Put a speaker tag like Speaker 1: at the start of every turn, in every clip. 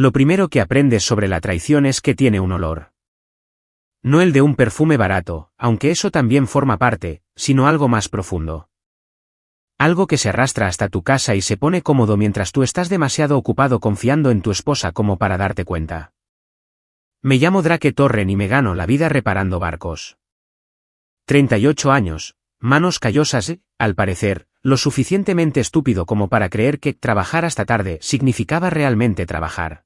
Speaker 1: Lo primero que aprendes sobre la traición es que tiene un olor. No el de un perfume barato, aunque eso también forma parte, sino algo más profundo. Algo que se arrastra hasta tu casa y se pone cómodo mientras tú estás demasiado ocupado confiando en tu esposa como para darte cuenta. Me llamo Drake Torren y me gano la vida reparando barcos. 38 años, manos callosas y, al parecer, lo suficientemente estúpido como para creer que trabajar hasta tarde significaba realmente trabajar.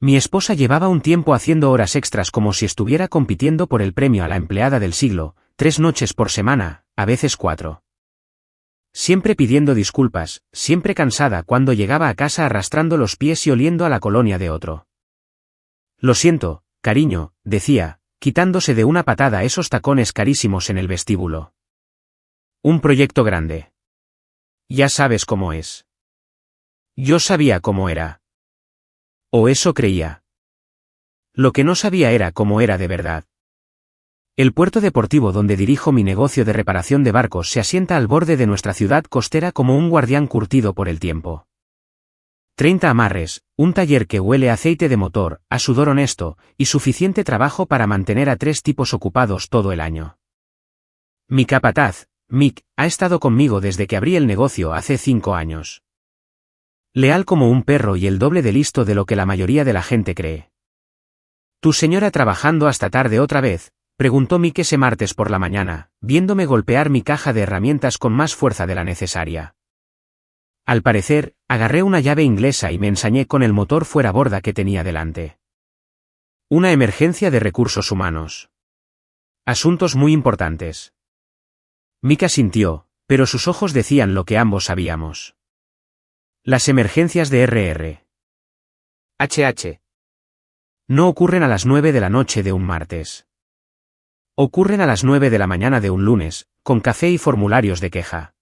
Speaker 1: Mi esposa llevaba un tiempo haciendo horas extras como si estuviera compitiendo por el premio a la empleada del siglo, 3 noches por semana, a veces 4. Siempre pidiendo disculpas, siempre cansada cuando llegaba a casa arrastrando los pies y oliendo a la colonia de otro. Lo siento, cariño, decía, quitándose de una patada esos tacones carísimos en el vestíbulo. Un proyecto grande. Ya sabes cómo es. Yo sabía cómo era. O eso creía. Lo que no sabía era cómo era de verdad. El puerto deportivo donde dirijo mi negocio de reparación de barcos se asienta al borde de nuestra ciudad costera como un guardián curtido por el tiempo. 30 amarres, un taller que huele a aceite de motor, a sudor honesto, y suficiente trabajo para mantener a 3 tipos ocupados todo el año. Mi capataz, Mick, ha estado conmigo desde que abrí el negocio hace 5 años. Leal como un perro y el doble de listo de lo que la mayoría de la gente cree. ¿Tu señora trabajando hasta tarde otra vez?, preguntó Mick ese martes por la mañana, viéndome golpear mi caja de herramientas con más fuerza de la necesaria. Al parecer, agarré una llave inglesa y me ensañé con el motor fuera borda que tenía delante. Una emergencia de recursos humanos. Asuntos muy importantes. Mick asintió, pero sus ojos decían lo que ambos sabíamos. Las emergencias de RR. HH. No ocurren a las 9 de la noche de un martes. Ocurren a las 9 de la mañana de un lunes, con café y formularios de queja.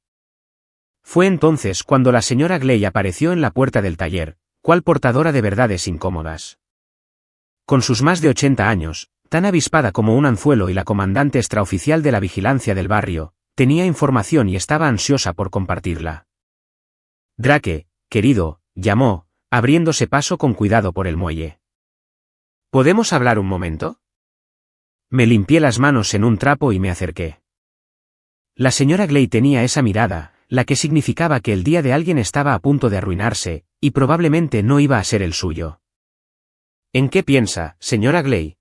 Speaker 1: Fue entonces cuando la señora Gley apareció en la puerta del taller, cual portadora de verdades incómodas. Con sus más de 80 años, tan avispada como un anzuelo y la comandante extraoficial de la vigilancia del barrio, tenía información y estaba ansiosa por compartirla. Drake, querido, llamó, abriéndose paso con cuidado por el muelle. ¿Podemos hablar un momento? Me limpié las manos en un trapo y me acerqué. La señora Gley tenía esa mirada, la que significaba que el día de alguien estaba a punto de arruinarse, y probablemente no iba a ser el suyo. ¿En qué piensa, señora Gley?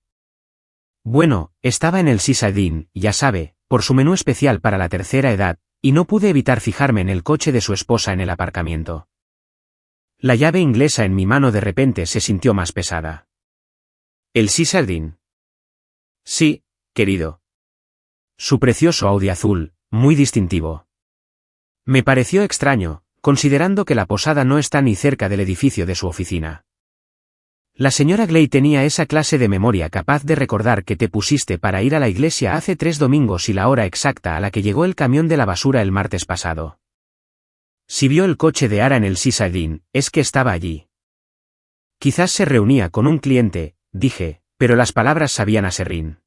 Speaker 1: Bueno, estaba en el Seaside Inn, ya sabe, por su menú especial para la tercera edad, y no pude evitar fijarme en el coche de su esposa en el aparcamiento. La llave inglesa en mi mano de repente se sintió más pesada. ¿El Seaside Inn? Sí, querido. Su precioso Audi azul, muy distintivo. Me pareció extraño, considerando que la posada no está ni cerca del edificio de su oficina. La señora Gley tenía esa clase de memoria capaz de recordar que te pusiste para ir a la iglesia hace 3 domingos y la hora exacta a la que llegó el camión de la basura el martes pasado. Si vio el coche de Ara en el Seaside Inn, es que estaba allí. Quizás se reunía con un cliente, dije, pero las palabras sabían a serrín.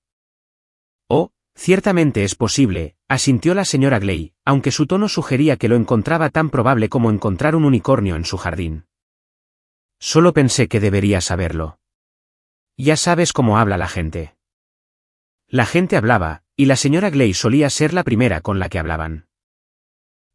Speaker 1: Oh, ciertamente es posible, asintió la señora Gley, aunque su tono sugería que lo encontraba tan probable como encontrar un unicornio en su jardín. Solo pensé que debería saberlo. Ya sabes cómo habla la gente. La gente hablaba, y la señora Gley solía ser la primera con la que hablaban.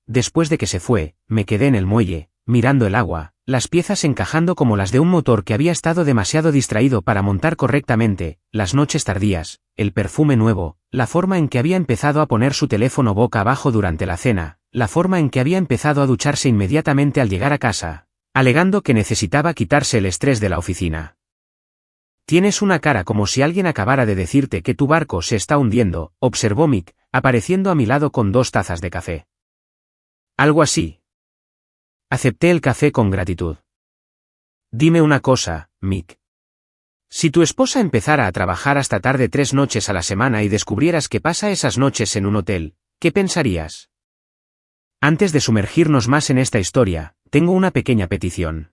Speaker 1: Después de que se fue, me quedé en el muelle, mirando el agua, las piezas encajando como las de un motor que había estado demasiado distraído para montar correctamente, las noches tardías, el perfume nuevo, la forma en que había empezado a poner su teléfono boca abajo durante la cena, la forma en que había empezado a ducharse inmediatamente al llegar a casa, alegando que necesitaba quitarse el estrés de la oficina. Tienes una cara como si alguien acabara de decirte que tu barco se está hundiendo, observó Mick, apareciendo a mi lado con 2 tazas de café. Algo así. Acepté el café con gratitud. Dime una cosa, Mick. Si tu esposa empezara a trabajar hasta tarde 3 noches a la semana y descubrieras que pasa esas noches en un hotel, ¿qué pensarías? Antes de sumergirnos más en esta historia, tengo una pequeña petición.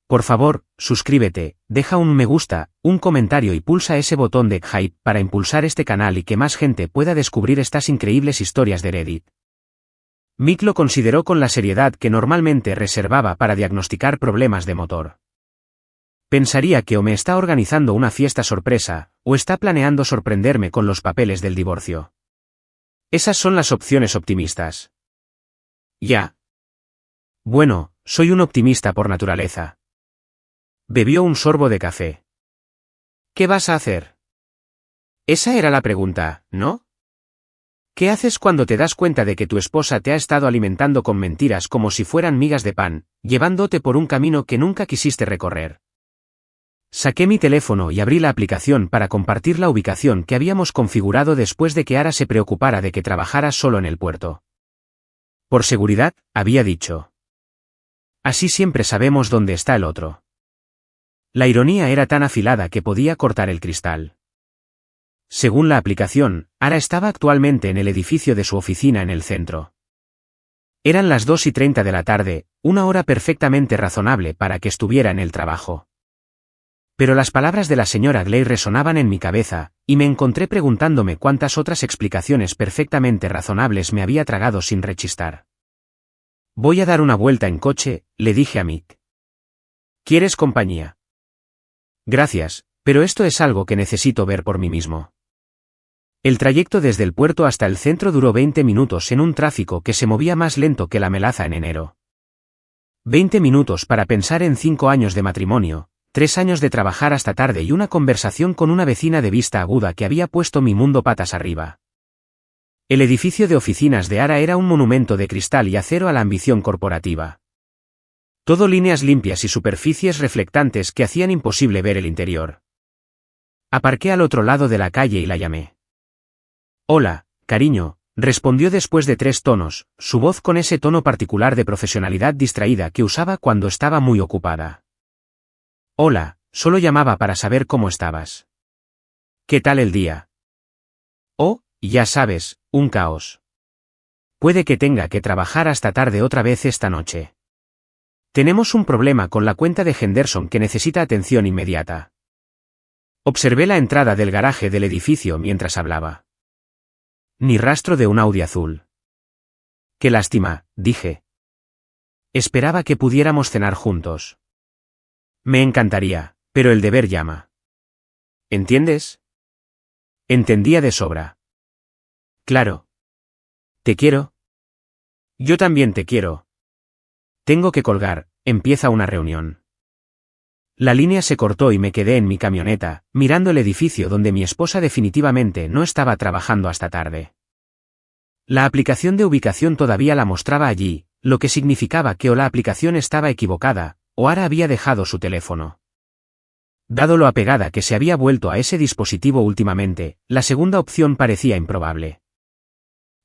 Speaker 1: Por favor, suscríbete, deja un me gusta, un comentario y pulsa ese botón de hype para impulsar este canal y que más gente pueda descubrir estas increíbles historias de Reddit. Mick lo consideró con la seriedad que normalmente reservaba para diagnosticar problemas de motor. Pensaría que o me está organizando una fiesta sorpresa, o está planeando sorprenderme con los papeles del divorcio. Esas son las opciones optimistas. Ya. Bueno, soy un optimista por naturaleza. Bebió un sorbo de café. ¿Qué vas a hacer? Esa era la pregunta, ¿no? ¿Qué haces cuando te das cuenta de que tu esposa te ha estado alimentando con mentiras como si fueran migas de pan, llevándote por un camino que nunca quisiste recorrer? Saqué mi teléfono y abrí la aplicación para compartir la ubicación que habíamos configurado después de que Ara se preocupara de que trabajara solo en el puerto. Por seguridad, había dicho. Así siempre sabemos dónde está el otro. La ironía era tan afilada que podía cortar el cristal. Según la aplicación, Ara estaba actualmente en el edificio de su oficina en el centro. Eran las 2:30 de la tarde, una hora perfectamente razonable para que estuviera en el trabajo. Pero las palabras de la señora Gley resonaban en mi cabeza, y me encontré preguntándome cuántas otras explicaciones perfectamente razonables me había tragado sin rechistar. Voy a dar una vuelta en coche, le dije a Mick. ¿Quieres compañía? Gracias, pero esto es algo que necesito ver por mí mismo. El trayecto desde el puerto hasta el centro duró 20 minutos en un tráfico que se movía más lento que la melaza en enero. 20 minutos para pensar en 5 años de matrimonio, 3 años de trabajar hasta tarde y una conversación con una vecina de vista aguda que había puesto mi mundo patas arriba. El edificio de oficinas de Ara era un monumento de cristal y acero a la ambición corporativa. Todo líneas limpias y superficies reflectantes que hacían imposible ver el interior. Aparqué al otro lado de la calle y la llamé. Hola, cariño, respondió después de 3 tonos, su voz con ese tono particular de profesionalidad distraída que usaba cuando estaba muy ocupada. Hola, solo llamaba para saber cómo estabas. ¿Qué tal el día? Oh, ya sabes, un caos. Puede que tenga que trabajar hasta tarde otra vez esta noche. Tenemos un problema con la cuenta de Henderson que necesita atención inmediata. Observé la entrada del garaje del edificio mientras hablaba. Ni rastro de un Audi azul. Qué lástima, dije. Esperaba que pudiéramos cenar juntos. Me encantaría, pero el deber llama. ¿Entiendes? Entendía de sobra. Claro. ¿Te quiero? Yo también te quiero. Tengo que colgar, empieza una reunión. La línea se cortó y me quedé en mi camioneta, mirando el edificio donde mi esposa definitivamente no estaba trabajando hasta tarde. La aplicación de ubicación todavía la mostraba allí, lo que significaba que o la aplicación estaba equivocada, o Ara había dejado su teléfono. Dado lo apegada que se había vuelto a ese dispositivo últimamente, la segunda opción parecía improbable.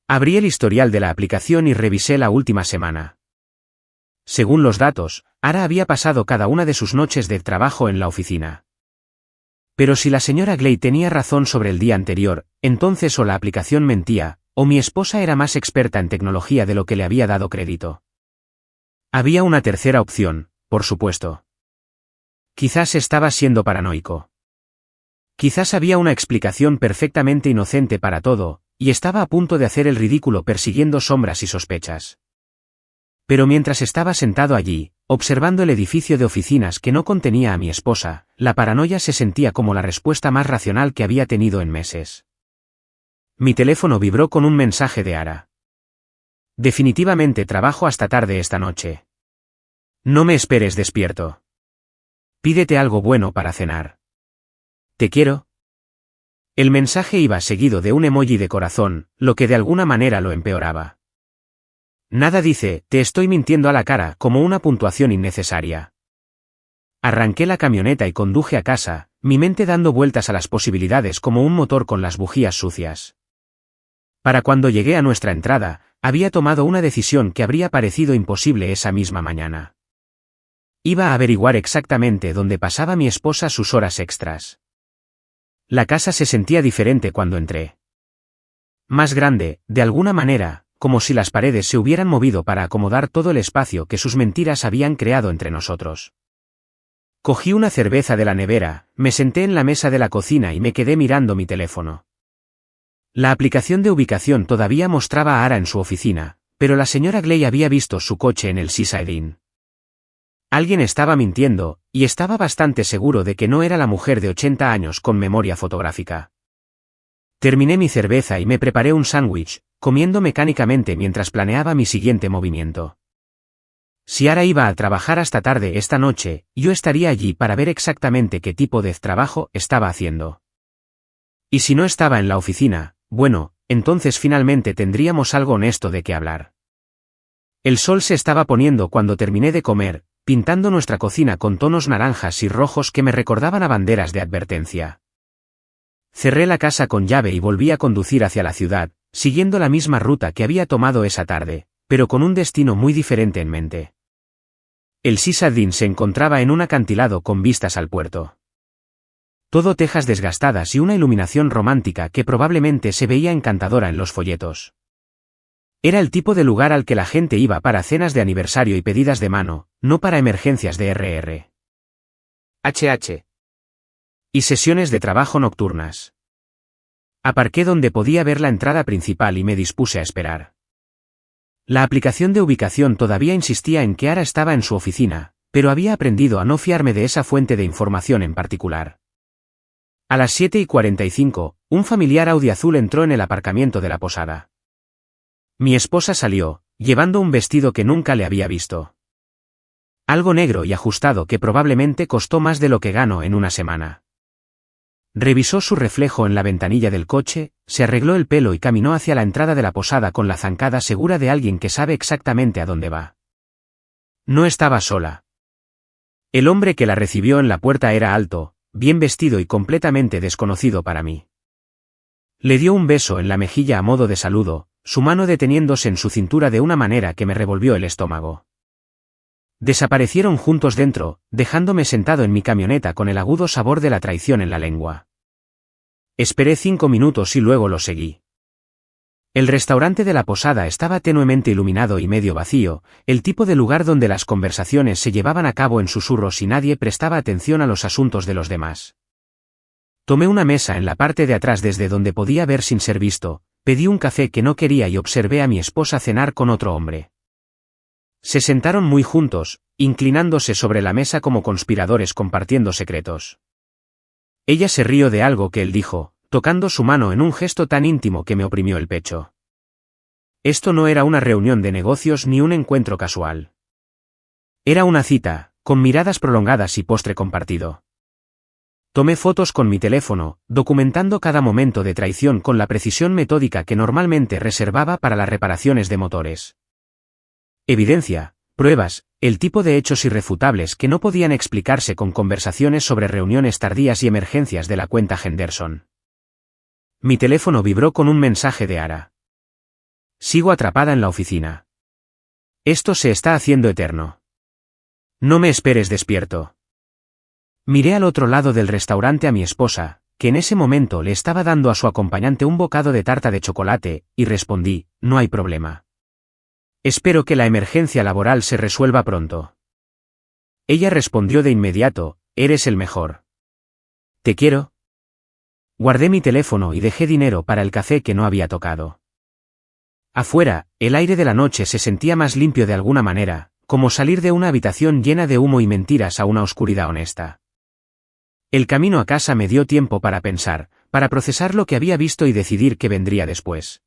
Speaker 1: Abrí el historial de la aplicación y revisé la última semana. Según los datos, Ara había pasado cada una de sus noches de trabajo en la oficina. Pero si la señora Gley tenía razón sobre el día anterior, entonces o la aplicación mentía, o mi esposa era más experta en tecnología de lo que le había dado crédito. Había una tercera opción, por supuesto. Quizás estaba siendo paranoico. Quizás había una explicación perfectamente inocente para todo, y estaba a punto de hacer el ridículo persiguiendo sombras y sospechas. Pero mientras estaba sentado allí, observando el edificio de oficinas que no contenía a mi esposa, la paranoia se sentía como la respuesta más racional que había tenido en meses. Mi teléfono vibró con un mensaje de Ara. Definitivamente trabajo hasta tarde esta noche. No me esperes despierto. Pídete algo bueno para cenar. ¿Te quiero? El mensaje iba seguido de un emoji de corazón, lo que de alguna manera lo empeoraba. Nada dice, te estoy mintiendo a la cara, como una puntuación innecesaria. Arranqué la camioneta y conduje a casa, mi mente dando vueltas a las posibilidades como un motor con las bujías sucias. Para cuando llegué a nuestra entrada, había tomado una decisión que habría parecido imposible esa misma mañana. Iba a averiguar exactamente dónde pasaba mi esposa sus horas extras. La casa se sentía diferente cuando entré. Más grande, de alguna manera, como si las paredes se hubieran movido para acomodar todo el espacio que sus mentiras habían creado entre nosotros. Cogí una cerveza de la nevera, me senté en la mesa de la cocina y me quedé mirando mi teléfono. La aplicación de ubicación todavía mostraba a Ara en su oficina, pero la señora Gley había visto su coche en el Seaside Inn. Alguien estaba mintiendo, y estaba bastante seguro de que no era la mujer de 80 años con memoria fotográfica. Terminé mi cerveza y me preparé un sándwich, comiendo mecánicamente mientras planeaba mi siguiente movimiento. Si Ara iba a trabajar hasta tarde esta noche, yo estaría allí para ver exactamente qué tipo de trabajo estaba haciendo. Y si no estaba en la oficina, bueno, entonces finalmente tendríamos algo honesto de qué hablar. El sol se estaba poniendo cuando terminé de comer, pintando nuestra cocina con tonos naranjas y rojos que me recordaban a banderas de advertencia. Cerré la casa con llave y volví a conducir hacia la ciudad, siguiendo la misma ruta que había tomado esa tarde, pero con un destino muy diferente en mente. El Sisadin se encontraba en un acantilado con vistas al puerto. Todo tejas desgastadas y una iluminación romántica que probablemente se veía encantadora en los folletos. Era el tipo de lugar al que la gente iba para cenas de aniversario y pedidas de mano, no para emergencias de RR. Y sesiones de trabajo nocturnas. Aparqué donde podía ver la entrada principal y me dispuse a esperar. La aplicación de ubicación todavía insistía en que Ara estaba en su oficina, pero había aprendido a no fiarme de esa fuente de información en particular. A las 7:45, un familiar Audi azul entró en el aparcamiento de la posada. Mi esposa salió, llevando un vestido que nunca le había visto. Algo negro y ajustado que probablemente costó más de lo que gano en una semana. Revisó su reflejo en la ventanilla del coche, se arregló el pelo y caminó hacia la entrada de la posada con la zancada segura de alguien que sabe exactamente a dónde va. No estaba sola. El hombre que la recibió en la puerta era alto, bien vestido y completamente desconocido para mí. Le dio un beso en la mejilla a modo de saludo, su mano deteniéndose en su cintura de una manera que me revolvió el estómago. Desaparecieron juntos dentro, dejándome sentado en mi camioneta con el agudo sabor de la traición en la lengua. Esperé 5 minutos y luego lo seguí. El restaurante de la posada estaba tenuemente iluminado y medio vacío, el tipo de lugar donde las conversaciones se llevaban a cabo en susurros y nadie prestaba atención a los asuntos de los demás. Tomé una mesa en la parte de atrás desde donde podía ver sin ser visto, pedí un café que no quería y observé a mi esposa cenar con otro hombre. Se sentaron muy juntos, inclinándose sobre la mesa como conspiradores compartiendo secretos. Ella se rió de algo que él dijo, tocando su mano en un gesto tan íntimo que me oprimió el pecho. Esto no era una reunión de negocios ni un encuentro casual. Era una cita, con miradas prolongadas y postre compartido. Tomé fotos con mi teléfono, documentando cada momento de traición con la precisión metódica que normalmente reservaba para las reparaciones de motores. Evidencia, pruebas, el tipo de hechos irrefutables que no podían explicarse con conversaciones sobre reuniones tardías y emergencias de la cuenta Henderson. Mi teléfono vibró con un mensaje de Ara. Sigo atrapada en la oficina. Esto se está haciendo eterno. No me esperes despierto. Miré al otro lado del restaurante a mi esposa, que en ese momento le estaba dando a su acompañante un bocado de tarta de chocolate, y respondí, no hay problema. Espero que la emergencia laboral se resuelva pronto. Ella respondió de inmediato, eres el mejor. Te quiero. Guardé mi teléfono y dejé dinero para el café que no había tocado. Afuera, el aire de la noche se sentía más limpio de alguna manera, como salir de una habitación llena de humo y mentiras a una oscuridad honesta. El camino a casa me dio tiempo para pensar, para procesar lo que había visto y decidir qué vendría después.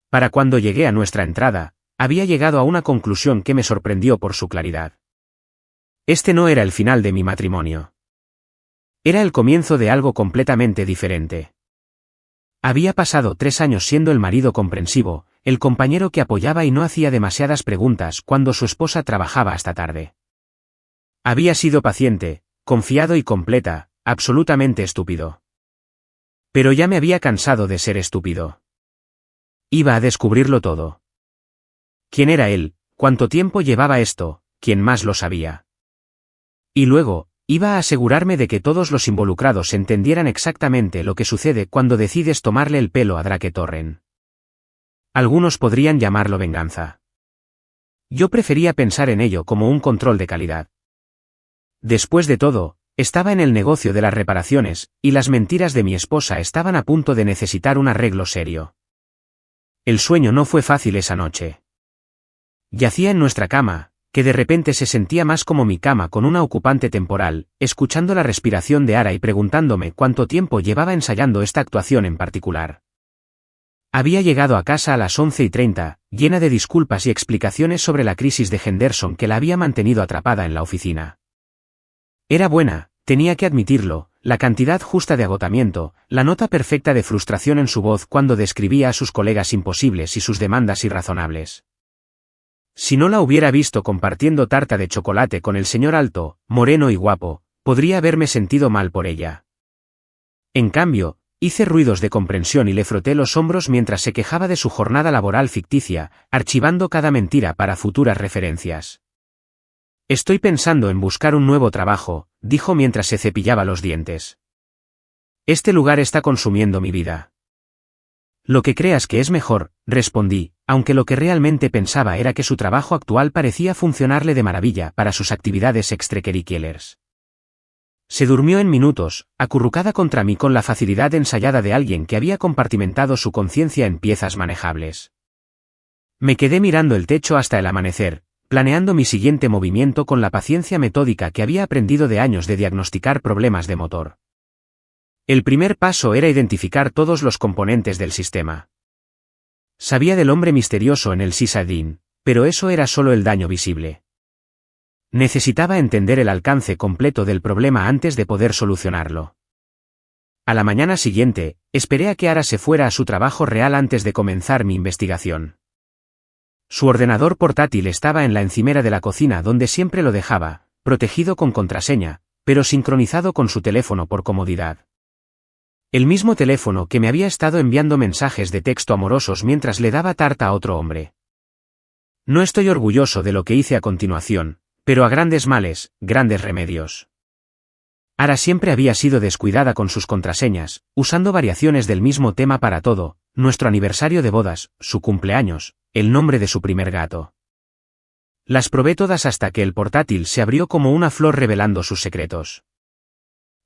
Speaker 1: Para cuando llegué a nuestra entrada, había llegado a una conclusión que me sorprendió por su claridad. Este no era el final de mi matrimonio. Era el comienzo de algo completamente diferente. Había pasado 3 años siendo el marido comprensivo, el compañero que apoyaba y no hacía demasiadas preguntas cuando su esposa trabajaba hasta tarde. Había sido paciente, confiado y completa, absolutamente estúpido. Pero ya me había cansado de ser estúpido. Iba a descubrirlo todo. ¿Quién era él? ¿Cuánto tiempo llevaba esto? ¿Quién más lo sabía? Y luego, iba a asegurarme de que todos los involucrados entendieran exactamente lo que sucede cuando decides tomarle el pelo a Drake Torren. Algunos podrían llamarlo venganza. Yo prefería pensar en ello como un control de calidad. Después de todo, estaba en el negocio de las reparaciones, y las mentiras de mi esposa estaban a punto de necesitar un arreglo serio. El sueño no fue fácil esa noche. Yacía en nuestra cama, que de repente se sentía más como mi cama con una ocupante temporal, escuchando la respiración de Ara y preguntándome cuánto tiempo llevaba ensayando esta actuación en particular. Había llegado a casa a las 11:30, llena de disculpas y explicaciones sobre la crisis de Henderson que la había mantenido atrapada en la oficina. Era buena, tenía que admitirlo, la cantidad justa de agotamiento, la nota perfecta de frustración en su voz cuando describía a sus colegas imposibles y sus demandas irrazonables. Si no la hubiera visto compartiendo tarta de chocolate con el señor alto, moreno y guapo, podría haberme sentido mal por ella. En cambio, hice ruidos de comprensión y le froté los hombros mientras se quejaba de su jornada laboral ficticia, archivando cada mentira para futuras referencias. Estoy pensando en buscar un nuevo trabajo, dijo mientras se cepillaba los dientes. Este lugar está consumiendo mi vida. Lo que creas que es mejor, respondí, aunque lo que realmente pensaba era que su trabajo actual parecía funcionarle de maravilla para sus actividades extracurriculares. Se durmió en minutos, acurrucada contra mí con la facilidad ensayada de alguien que había compartimentado su conciencia en piezas manejables. Me quedé mirando el techo hasta el amanecer, planeando mi siguiente movimiento con la paciencia metódica que había aprendido de años de diagnosticar problemas de motor. El primer paso era identificar todos los componentes del sistema. Sabía del hombre misterioso en el Sysadin, pero eso era solo el daño visible. Necesitaba entender el alcance completo del problema antes de poder solucionarlo. A la mañana siguiente, esperé a que Ara se fuera a su trabajo real antes de comenzar mi investigación. Su ordenador portátil estaba en la encimera de la cocina donde siempre lo dejaba, protegido con contraseña, pero sincronizado con su teléfono por comodidad. El mismo teléfono que me había estado enviando mensajes de texto amorosos mientras le daba tarta a otro hombre. No estoy orgulloso de lo que hice a continuación, pero a grandes males, grandes remedios. Ara siempre había sido descuidada con sus contraseñas, usando variaciones del mismo tema para todo, nuestro aniversario de bodas, su cumpleaños, el nombre de su primer gato. Las probé todas hasta que el portátil se abrió como una flor revelando sus secretos.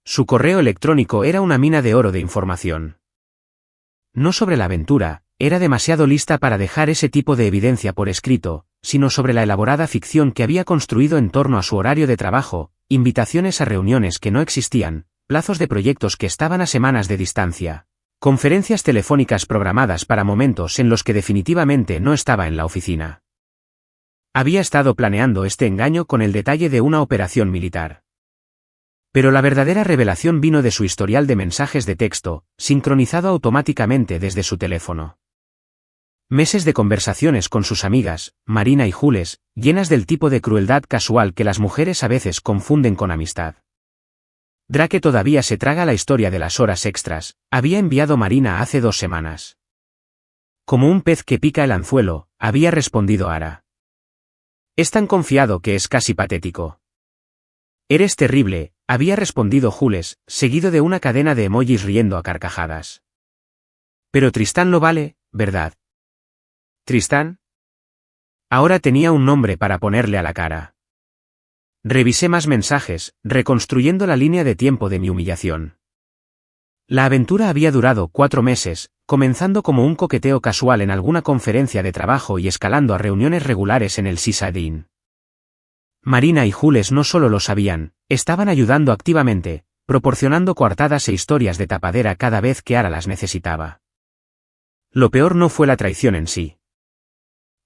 Speaker 1: Su correo electrónico era una mina de oro de información. No sobre la aventura, era demasiado lista para dejar ese tipo de evidencia por escrito, sino sobre la elaborada ficción que había construido en torno a su horario de trabajo, invitaciones a reuniones que no existían, plazos de proyectos que estaban a semanas de distancia, conferencias telefónicas programadas para momentos en los que definitivamente no estaba en la oficina. Había estado planeando este engaño con el detalle de una operación militar. Pero la verdadera revelación vino de su historial de mensajes de texto, sincronizado automáticamente desde su teléfono. Meses de conversaciones con sus amigas, Marina y Jules, llenas del tipo de crueldad casual que las mujeres a veces confunden con amistad. Drake todavía se traga la historia de las horas extras, había enviado Marina hace 2 semanas. Como un pez que pica el anzuelo, había respondido Ara. Es tan confiado que es casi patético. Eres terrible, había respondido Jules, seguido de una cadena de emojis riendo a carcajadas. Pero Tristán lo vale, ¿verdad? ¿Tristán? Ahora tenía un nombre para ponerle a la cara. Revisé más mensajes, reconstruyendo la línea de tiempo de mi humillación. La aventura había durado 4 meses, comenzando como un coqueteo casual en alguna conferencia de trabajo y escalando a reuniones regulares en el Sysadin. Marina y Jules no solo lo sabían, estaban ayudando activamente, proporcionando coartadas e historias de tapadera cada vez que Ara las necesitaba. Lo peor no fue la traición en sí.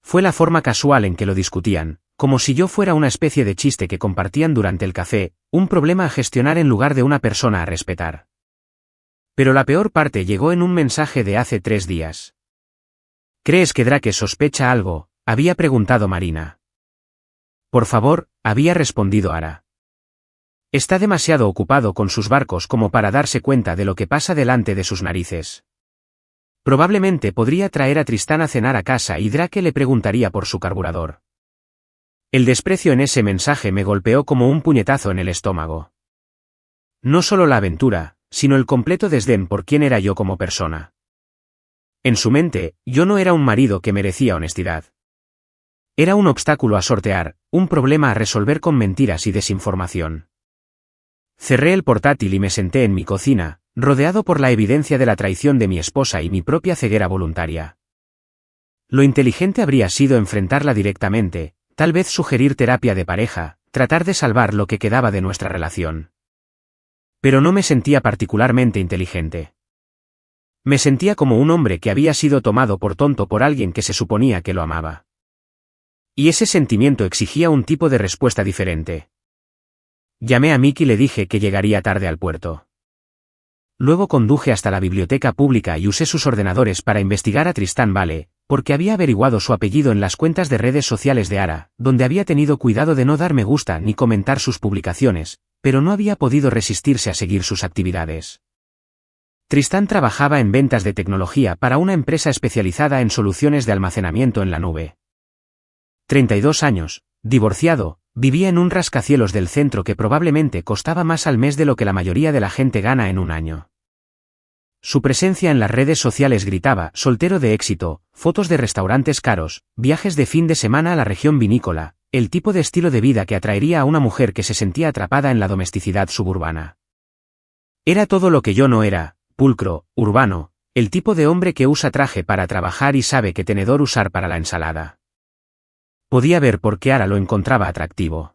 Speaker 1: Fue la forma casual en que lo discutían, como si yo fuera una especie de chiste que compartían durante el café, un problema a gestionar en lugar de una persona a respetar. Pero la peor parte llegó en un mensaje de hace 3 días. ¿Crees que Drake sospecha algo?, había preguntado Marina. Por favor, había respondido Ara. Está demasiado ocupado con sus barcos como para darse cuenta de lo que pasa delante de sus narices. Probablemente podría traer a Tristán a cenar a casa y Drake le preguntaría por su carburador. El desprecio en ese mensaje me golpeó como un puñetazo en el estómago. No solo la aventura, sino el completo desdén por quién era yo como persona. En su mente, yo no era un marido que merecía honestidad. Era un obstáculo a sortear, un problema a resolver con mentiras y desinformación. Cerré el portátil y me senté en mi cocina, rodeado por la evidencia de la traición de mi esposa y mi propia ceguera voluntaria. Lo inteligente habría sido enfrentarla directamente, tal vez sugerir terapia de pareja, tratar de salvar lo que quedaba de nuestra relación. Pero no me sentía particularmente inteligente. Me sentía como un hombre que había sido tomado por tonto por alguien que se suponía que lo amaba. Y ese sentimiento exigía un tipo de respuesta diferente. Llamé a Mick y le dije que llegaría tarde al puerto. Luego conduje hasta la biblioteca pública y usé sus ordenadores para investigar a Tristan Vale, porque había averiguado su apellido en las cuentas de redes sociales de Ara, donde había tenido cuidado de no dar me gusta ni comentar sus publicaciones, pero no había podido resistirse a seguir sus actividades. Tristan trabajaba en ventas de tecnología para una empresa especializada en soluciones de almacenamiento en la nube. 32 años, divorciado, vivía en un rascacielos del centro que probablemente costaba más al mes de lo que la mayoría de la gente gana en un año. Su presencia en las redes sociales gritaba soltero de éxito, fotos de restaurantes caros, viajes de fin de semana a la región vinícola, el tipo de estilo de vida que atraería a una mujer que se sentía atrapada en la domesticidad suburbana. Era todo lo que yo no era, pulcro, urbano, el tipo de hombre que usa traje para trabajar y sabe qué tenedor usar para la ensalada. Podía ver por qué Ara lo encontraba atractivo.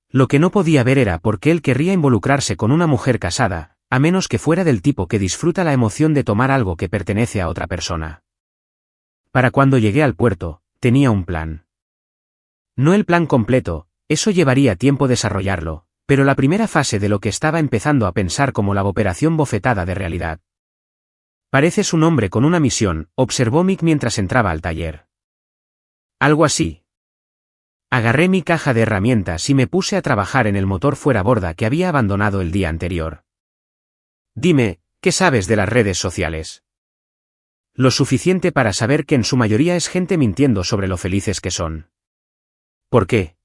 Speaker 1: Lo que no podía ver era por qué él querría involucrarse con una mujer casada, a menos que fuera del tipo que disfruta la emoción de tomar algo que pertenece a otra persona. Para cuando llegué al puerto, tenía un plan. No el plan completo, eso llevaría tiempo desarrollarlo, pero la primera fase de lo que estaba empezando a pensar como la operación bofetada de realidad. Pareces un hombre con una misión, observó Mick mientras entraba al taller. Algo así. Agarré mi caja de herramientas y me puse a trabajar en el motor fuera borda que había abandonado el día anterior. Dime, ¿qué sabes de las redes sociales? Lo suficiente para saber que en su mayoría es gente mintiendo sobre lo felices que son. ¿Por qué?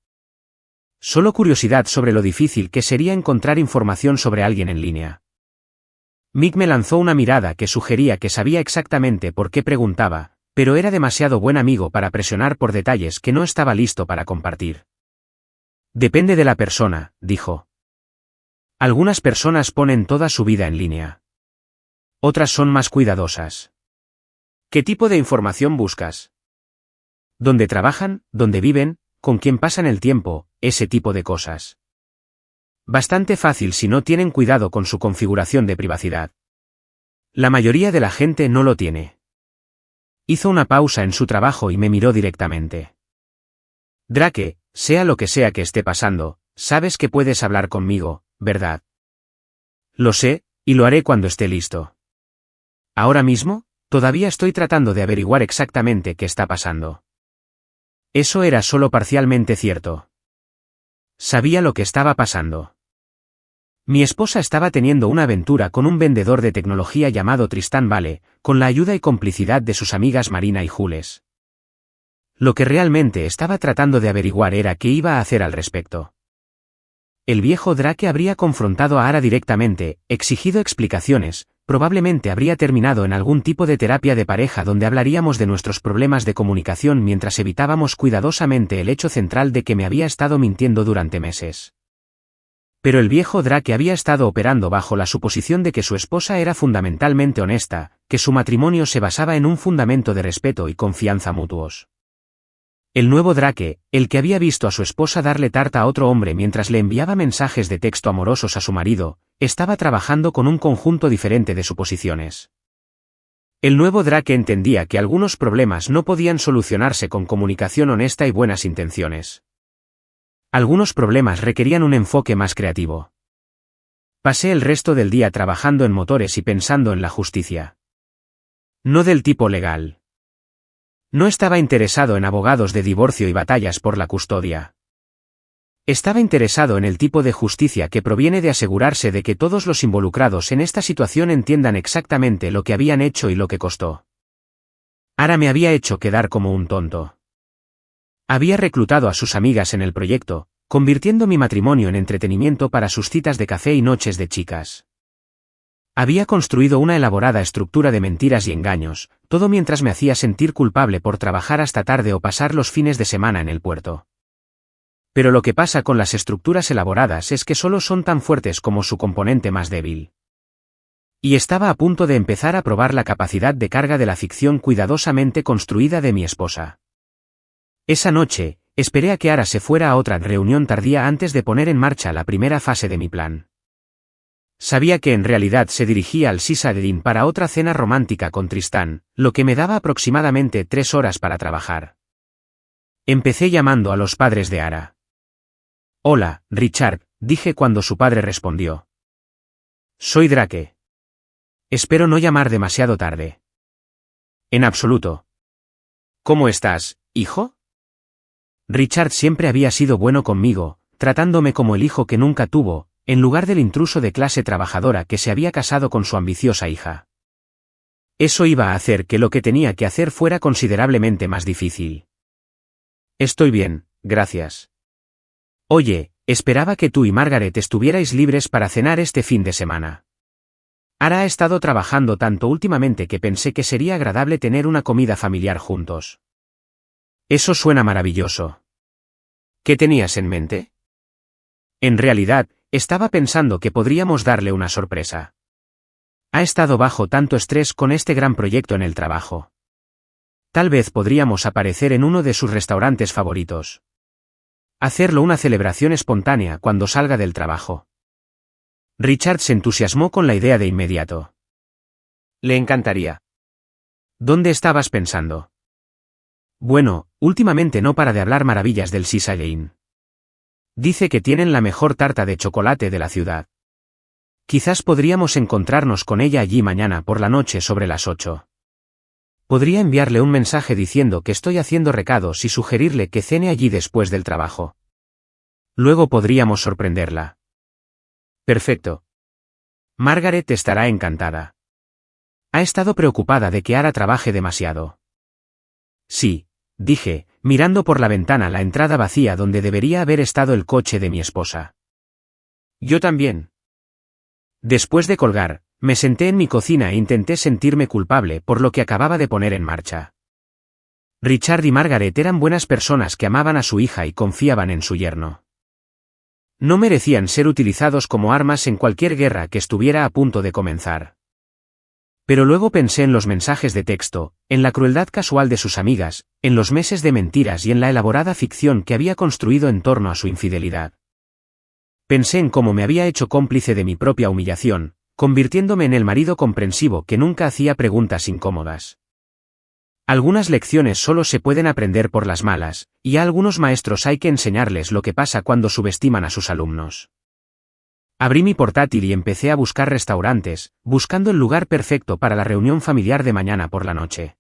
Speaker 1: Solo curiosidad sobre lo difícil que sería encontrar información sobre alguien en línea. Mick me lanzó una mirada que sugería que sabía exactamente por qué preguntaba, pero era demasiado buen amigo para presionar por detalles que no estaba listo para compartir. Depende de la persona, dijo. Algunas personas ponen toda su vida en línea. Otras son más cuidadosas. ¿Qué tipo de información buscas? ¿Dónde trabajan? ¿Dónde viven? ¿Con quién pasan el tiempo? Ese tipo de cosas. Bastante fácil si no tienen cuidado con su configuración de privacidad. La mayoría de la gente no lo tiene. Hizo una pausa en su trabajo y me miró directamente. Drake, sea lo que sea que esté pasando, sabes que puedes hablar conmigo, ¿verdad? Lo sé, y lo haré cuando esté listo. ¿Ahora mismo? Todavía estoy tratando de averiguar exactamente qué está pasando. Eso era solo parcialmente cierto. Sabía lo que estaba pasando. Mi esposa estaba teniendo una aventura con un vendedor de tecnología llamado Tristan Vale, con la ayuda y complicidad de sus amigas Marina y Jules. Lo que realmente estaba tratando de averiguar era qué iba a hacer al respecto. El viejo Drake habría confrontado a Ara directamente, exigido explicaciones, probablemente habría terminado en algún tipo de terapia de pareja donde hablaríamos de nuestros problemas de comunicación mientras evitábamos cuidadosamente el hecho central de que me había estado mintiendo durante meses. Pero el viejo Drake había estado operando bajo la suposición de que su esposa era fundamentalmente honesta, que su matrimonio se basaba en un fundamento de respeto y confianza mutuos. El nuevo Drake, el que había visto a su esposa darle tarta a otro hombre mientras le enviaba mensajes de texto amorosos a su marido, estaba trabajando con un conjunto diferente de suposiciones. El nuevo Drake entendía que algunos problemas no podían solucionarse con comunicación honesta y buenas intenciones. Algunos problemas requerían un enfoque más creativo. Pasé el resto del día trabajando en motores y pensando en la justicia. No del tipo legal. No estaba interesado en abogados de divorcio y batallas por la custodia. Estaba interesado en el tipo de justicia que proviene de asegurarse de que todos los involucrados en esta situación entiendan exactamente lo que habían hecho y lo que costó. Ara me había hecho quedar como un tonto. Había reclutado a sus amigas en el proyecto, convirtiendo mi matrimonio en entretenimiento para sus citas de café y noches de chicas. Había construido una elaborada estructura de mentiras y engaños, todo mientras me hacía sentir culpable por trabajar hasta tarde o pasar los fines de semana en el puerto. Pero lo que pasa con las estructuras elaboradas es que solo son tan fuertes como su componente más débil. Y estaba a punto de empezar a probar la capacidad de carga de la ficción cuidadosamente construida de mi esposa. Esa noche, esperé a que Ara se fuera a otra reunión tardía antes de poner en marcha la primera fase de mi plan. Sabía que en realidad se dirigía al Seaside Inn para otra cena romántica con Tristán, lo que me daba aproximadamente 3 horas para trabajar. Empecé llamando a los padres de Ara. «Hola, Richard», dije cuando su padre respondió. «Soy Drake. Espero no llamar demasiado tarde». «En absoluto». «¿Cómo estás, hijo?» Richard siempre había sido bueno conmigo, tratándome como el hijo que nunca tuvo, en lugar del intruso de clase trabajadora que se había casado con su ambiciosa hija. Eso iba a hacer que lo que tenía que hacer fuera considerablemente más difícil. «Estoy bien, gracias». «Oye, esperaba que tú y Margaret estuvierais libres para cenar este fin de semana. Ara ha estado trabajando tanto últimamente que pensé que sería agradable tener una comida familiar juntos». «Eso suena maravilloso. ¿Qué tenías en mente?» «En realidad, estaba pensando que podríamos darle una sorpresa. Ha estado bajo tanto estrés con este gran proyecto en el trabajo. Tal vez podríamos aparecer en uno de sus restaurantes favoritos. Hacerlo una celebración espontánea cuando salga del trabajo». Richard se entusiasmó con la idea de inmediato. «Le encantaría». «¿Dónde estabas pensando?» «Bueno, últimamente no para de hablar maravillas del Seaside Inn. Dice que tienen la mejor tarta de chocolate de la ciudad. Quizás podríamos encontrarnos con ella allí mañana por la noche sobre las 8. Podría enviarle un mensaje diciendo que estoy haciendo recados y sugerirle que cene allí después del trabajo. Luego podríamos sorprenderla». «Perfecto. Margaret estará encantada. Ha estado preocupada de que Ara trabaje demasiado». «Sí», dije, mirando por la ventana la entrada vacía donde debería haber estado el coche de mi esposa. «Yo también». Después de colgar, me senté en mi cocina e intenté sentirme culpable por lo que acababa de poner en marcha. Richard y Margaret eran buenas personas que amaban a su hija y confiaban en su yerno. No merecían ser utilizados como armas en cualquier guerra que estuviera a punto de comenzar. Pero luego pensé en los mensajes de texto, en la crueldad casual de sus amigas, en los meses de mentiras y en la elaborada ficción que había construido en torno a su infidelidad. Pensé en cómo me había hecho cómplice de mi propia humillación, convirtiéndome en el marido comprensivo que nunca hacía preguntas incómodas. Algunas lecciones solo se pueden aprender por las malas, y a algunos maestros hay que enseñarles lo que pasa cuando subestiman a sus alumnos. Abrí mi portátil y empecé a buscar restaurantes, buscando el lugar perfecto para la reunión familiar de mañana por la noche.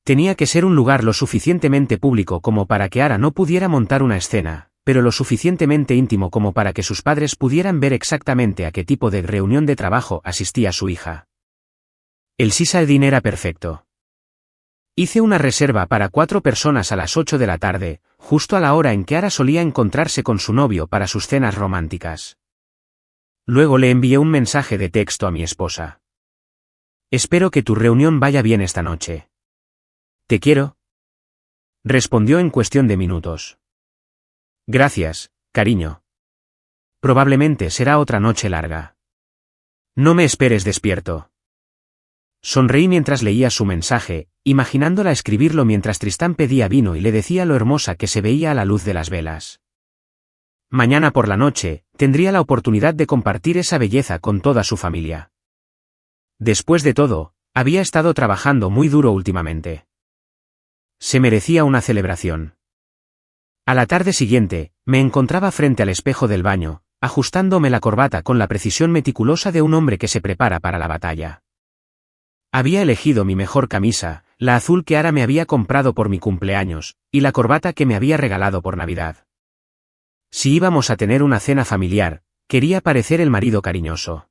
Speaker 1: Tenía que ser un lugar lo suficientemente público como para que Ara no pudiera montar una escena, pero lo suficientemente íntimo como para que sus padres pudieran ver exactamente a qué tipo de reunión de trabajo asistía su hija. El Seaside Inn era perfecto. Hice una reserva para 4 personas a las 8 de la tarde, justo a la hora en que Ara solía encontrarse con su novio para sus cenas románticas. Luego le envié un mensaje de texto a mi esposa. «Espero que tu reunión vaya bien esta noche. Te quiero». Respondió en cuestión de minutos. «Gracias, cariño. Probablemente será otra noche larga. No me esperes despierto». Sonreí mientras leía su mensaje, imaginándola escribirlo mientras Tristán pedía vino y le decía lo hermosa que se veía a la luz de las velas. Mañana por la noche, tendría la oportunidad de compartir esa belleza con toda su familia. Después de todo, había estado trabajando muy duro últimamente. Se merecía una celebración. A la tarde siguiente, me encontraba frente al espejo del baño, ajustándome la corbata con la precisión meticulosa de un hombre que se prepara para la batalla. Había elegido mi mejor camisa, la azul que Ara me había comprado por mi cumpleaños, y la corbata que me había regalado por Navidad. Si íbamos a tener una cena familiar, quería parecer el marido cariñoso.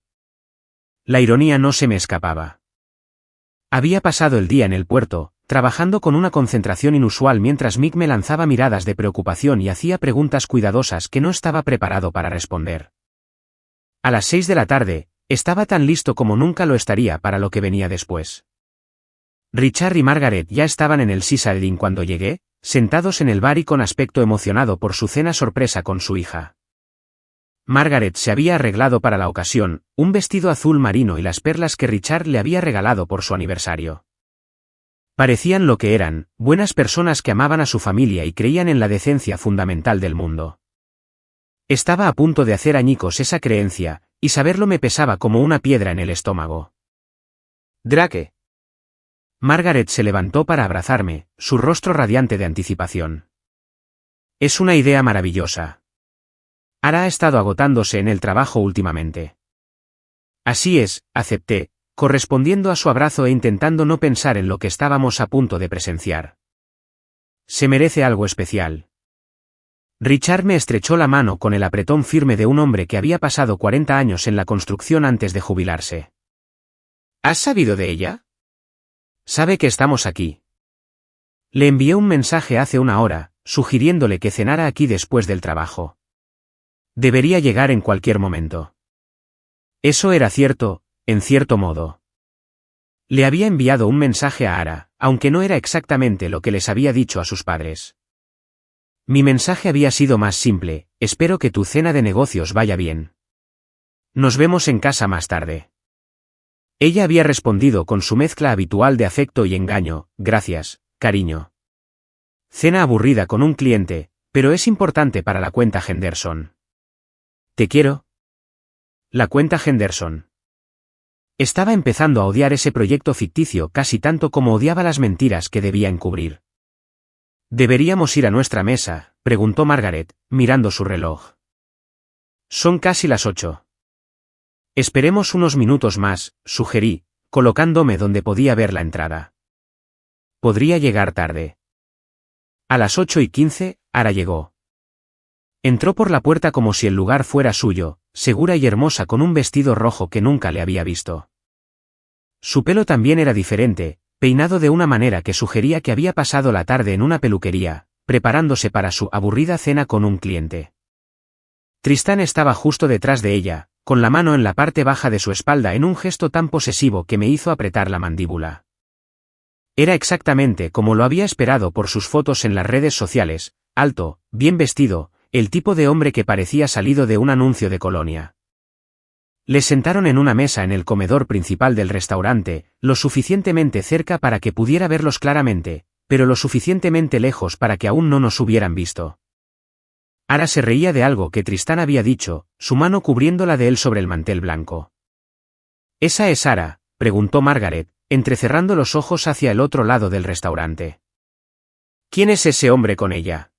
Speaker 1: La ironía no se me escapaba. Había pasado el día en el puerto, trabajando con una concentración inusual mientras Mick me lanzaba miradas de preocupación y hacía preguntas cuidadosas que no estaba preparado para responder. A las 6 de la tarde, estaba tan listo como nunca lo estaría para lo que venía después. Richard y Margaret ya estaban en el Seaside Inn cuando llegué, sentados en el bar y con aspecto emocionado por su cena sorpresa con su hija. Margaret se había arreglado para la ocasión, un vestido azul marino y las perlas que Richard le había regalado por su aniversario. Parecían lo que eran, buenas personas que amaban a su familia y creían en la decencia fundamental del mundo. Estaba a punto de hacer añicos esa creencia, y saberlo me pesaba como una piedra en el estómago. Drake. Margaret se levantó para abrazarme, su rostro radiante de anticipación. Es una idea maravillosa. Ara ha estado agotándose en el trabajo últimamente. Así es, acepté, correspondiendo a su abrazo e intentando no pensar en lo que estábamos a punto de presenciar. Se merece algo especial. Richard me estrechó la mano con el apretón firme de un hombre que había pasado 40 años en la construcción antes de jubilarse. ¿Has sabido de ella? Sabe que estamos aquí. Le envié un mensaje hace una hora, sugiriéndole que cenara aquí después del trabajo. Debería llegar en cualquier momento. Eso era cierto, en cierto modo. Le había enviado un mensaje a Ara, aunque no era exactamente lo que les había dicho a sus padres. Mi mensaje había sido más simple: espero que tu cena de negocios vaya bien. Nos vemos en casa más tarde. Ella había respondido con su mezcla habitual de afecto y engaño: gracias, cariño. Cena aburrida con un cliente, pero es importante para la cuenta Henderson. Te quiero. La cuenta Henderson. Estaba empezando a odiar ese proyecto ficticio casi tanto como odiaba las mentiras que debía encubrir. ¿Deberíamos ir a nuestra mesa?, preguntó Margaret, mirando su reloj. Son casi las 8. Esperemos unos minutos más, sugerí, colocándome donde podía ver la entrada. Podría llegar tarde. A las 8:15, Ara llegó. Entró por la puerta como si el lugar fuera suyo, segura y hermosa con un vestido rojo que nunca le había visto. Su pelo también era diferente, peinado de una manera que sugería que había pasado la tarde en una peluquería, preparándose para su aburrida cena con un cliente. Tristán estaba justo detrás de ella, con la mano en la parte baja de su espalda en un gesto tan posesivo que me hizo apretar la mandíbula. Era exactamente como lo había esperado por sus fotos en las redes sociales: alto, bien vestido, el tipo de hombre que parecía salido de un anuncio de colonia. Le sentaron en una mesa en el comedor principal del restaurante, lo suficientemente cerca para que pudiera verlos claramente, pero lo suficientemente lejos para que aún no nos hubieran visto. Ara se reía de algo que Tristán había dicho, su mano cubriéndola de él sobre el mantel blanco. ¿Esa es Ara?, preguntó Margaret, entrecerrando los ojos hacia el otro lado del restaurante. ¿Quién es ese hombre con ella?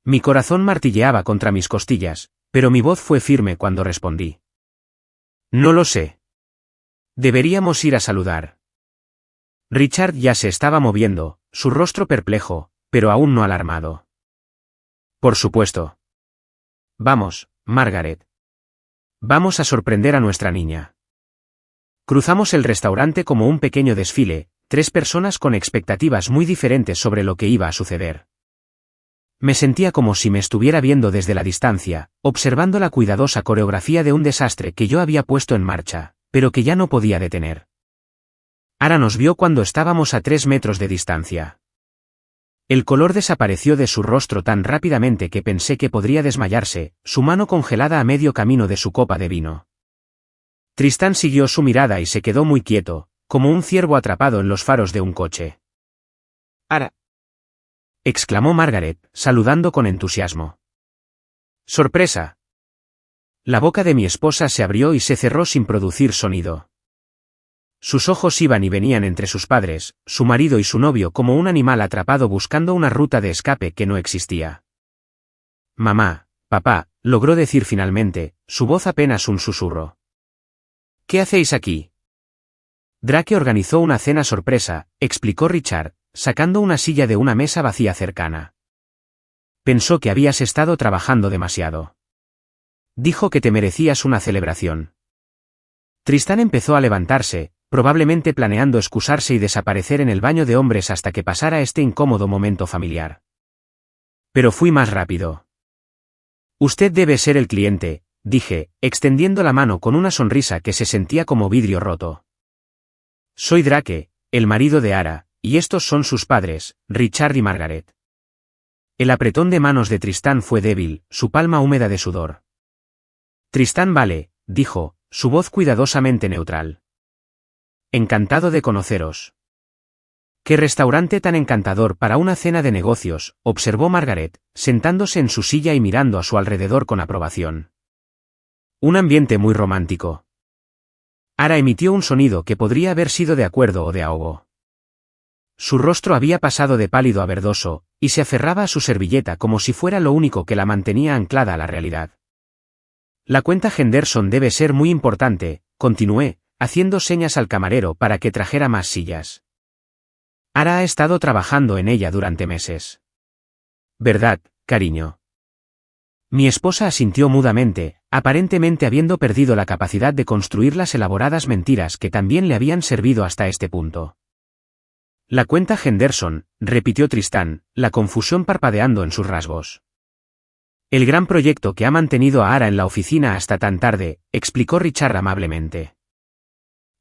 Speaker 1: Mi corazón martilleaba contra mis costillas, pero mi voz fue firme cuando respondí. No lo sé. Deberíamos ir a saludar. Richard ya se estaba moviendo, su rostro perplejo, pero aún no alarmado. Por supuesto. Vamos, Margaret. Vamos a sorprender a nuestra niña. Cruzamos el restaurante como un pequeño desfile, 3 personas con expectativas muy diferentes sobre lo que iba a suceder. Me sentía como si me estuviera viendo desde la distancia, observando la cuidadosa coreografía de un desastre que yo había puesto en marcha, pero que ya no podía detener. Ara nos vio cuando estábamos a 3 metros de distancia. El color desapareció de su rostro tan rápidamente que pensé que podría desmayarse, su mano congelada a medio camino de su copa de vino. Tristán siguió su mirada y se quedó muy quieto, como un ciervo atrapado en los faros de un coche. Ara, exclamó Margaret, saludando con entusiasmo. ¡Sorpresa! La boca de mi esposa se abrió y se cerró sin producir sonido. Sus ojos iban y venían entre sus padres, su marido y su novio como un animal atrapado buscando una ruta de escape que no existía. Mamá, papá, logró decir finalmente, su voz apenas un susurro. ¿Qué hacéis aquí? Drake organizó una cena sorpresa, explicó Richard, sacando una silla de una mesa vacía cercana. Pensó que habías estado trabajando demasiado. Dijo que te merecías una celebración. Tristán empezó a levantarse, probablemente planeando excusarse y desaparecer en el baño de hombres hasta que pasara este incómodo momento familiar. Pero fui más rápido. Usted debe ser el cliente, dije, extendiendo la mano con una sonrisa que se sentía como vidrio roto. Soy Drake, el marido de Ara, y estos son sus padres, Richard y Margaret. El apretón de manos de Tristán fue débil, su palma húmeda de sudor. Tristán vale, dijo, su voz cuidadosamente neutral. Encantado de conoceros. «Qué restaurante tan encantador para una cena de negocios», observó Margaret, sentándose en su silla y mirando a su alrededor con aprobación. «Un ambiente muy romántico». Ara emitió un sonido que podría haber sido de acuerdo o de ahogo. Su rostro había pasado de pálido a verdoso, y se aferraba a su servilleta como si fuera lo único que la mantenía anclada a la realidad. «La cuenta Henderson debe ser muy importante», continué, haciendo señas al camarero para que trajera más sillas. «Ara ha estado trabajando en ella durante meses». «¿Verdad, cariño?» Mi esposa asintió mudamente, aparentemente habiendo perdido la capacidad de construir las elaboradas mentiras que también le habían servido hasta este punto. «La cuenta Henderson», repitió Tristán, la confusión parpadeando en sus rasgos. «El gran proyecto que ha mantenido a Ara en la oficina hasta tan tarde», explicó Richard amablemente.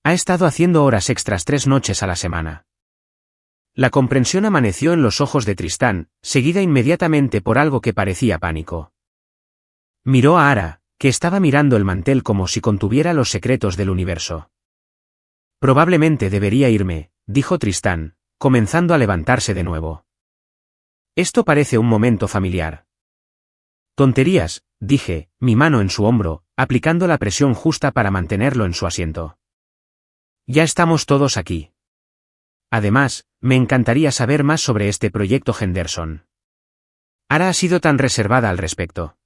Speaker 1: «Ha estado haciendo horas extras 3 noches a la semana». La comprensión amaneció en los ojos de Tristán, seguida inmediatamente por algo que parecía pánico. Miró a Ara, que estaba mirando el mantel como si contuviera los secretos del universo. «Probablemente debería irme», dijo Tristán, comenzando a levantarse de nuevo. «Esto parece un momento familiar». «Tonterías», dije, mi mano en su hombro, aplicando la presión justa para mantenerlo en su asiento. «Ya estamos todos aquí. Además, me encantaría saber más sobre este proyecto Henderson». Ara ha sido tan reservada al respecto.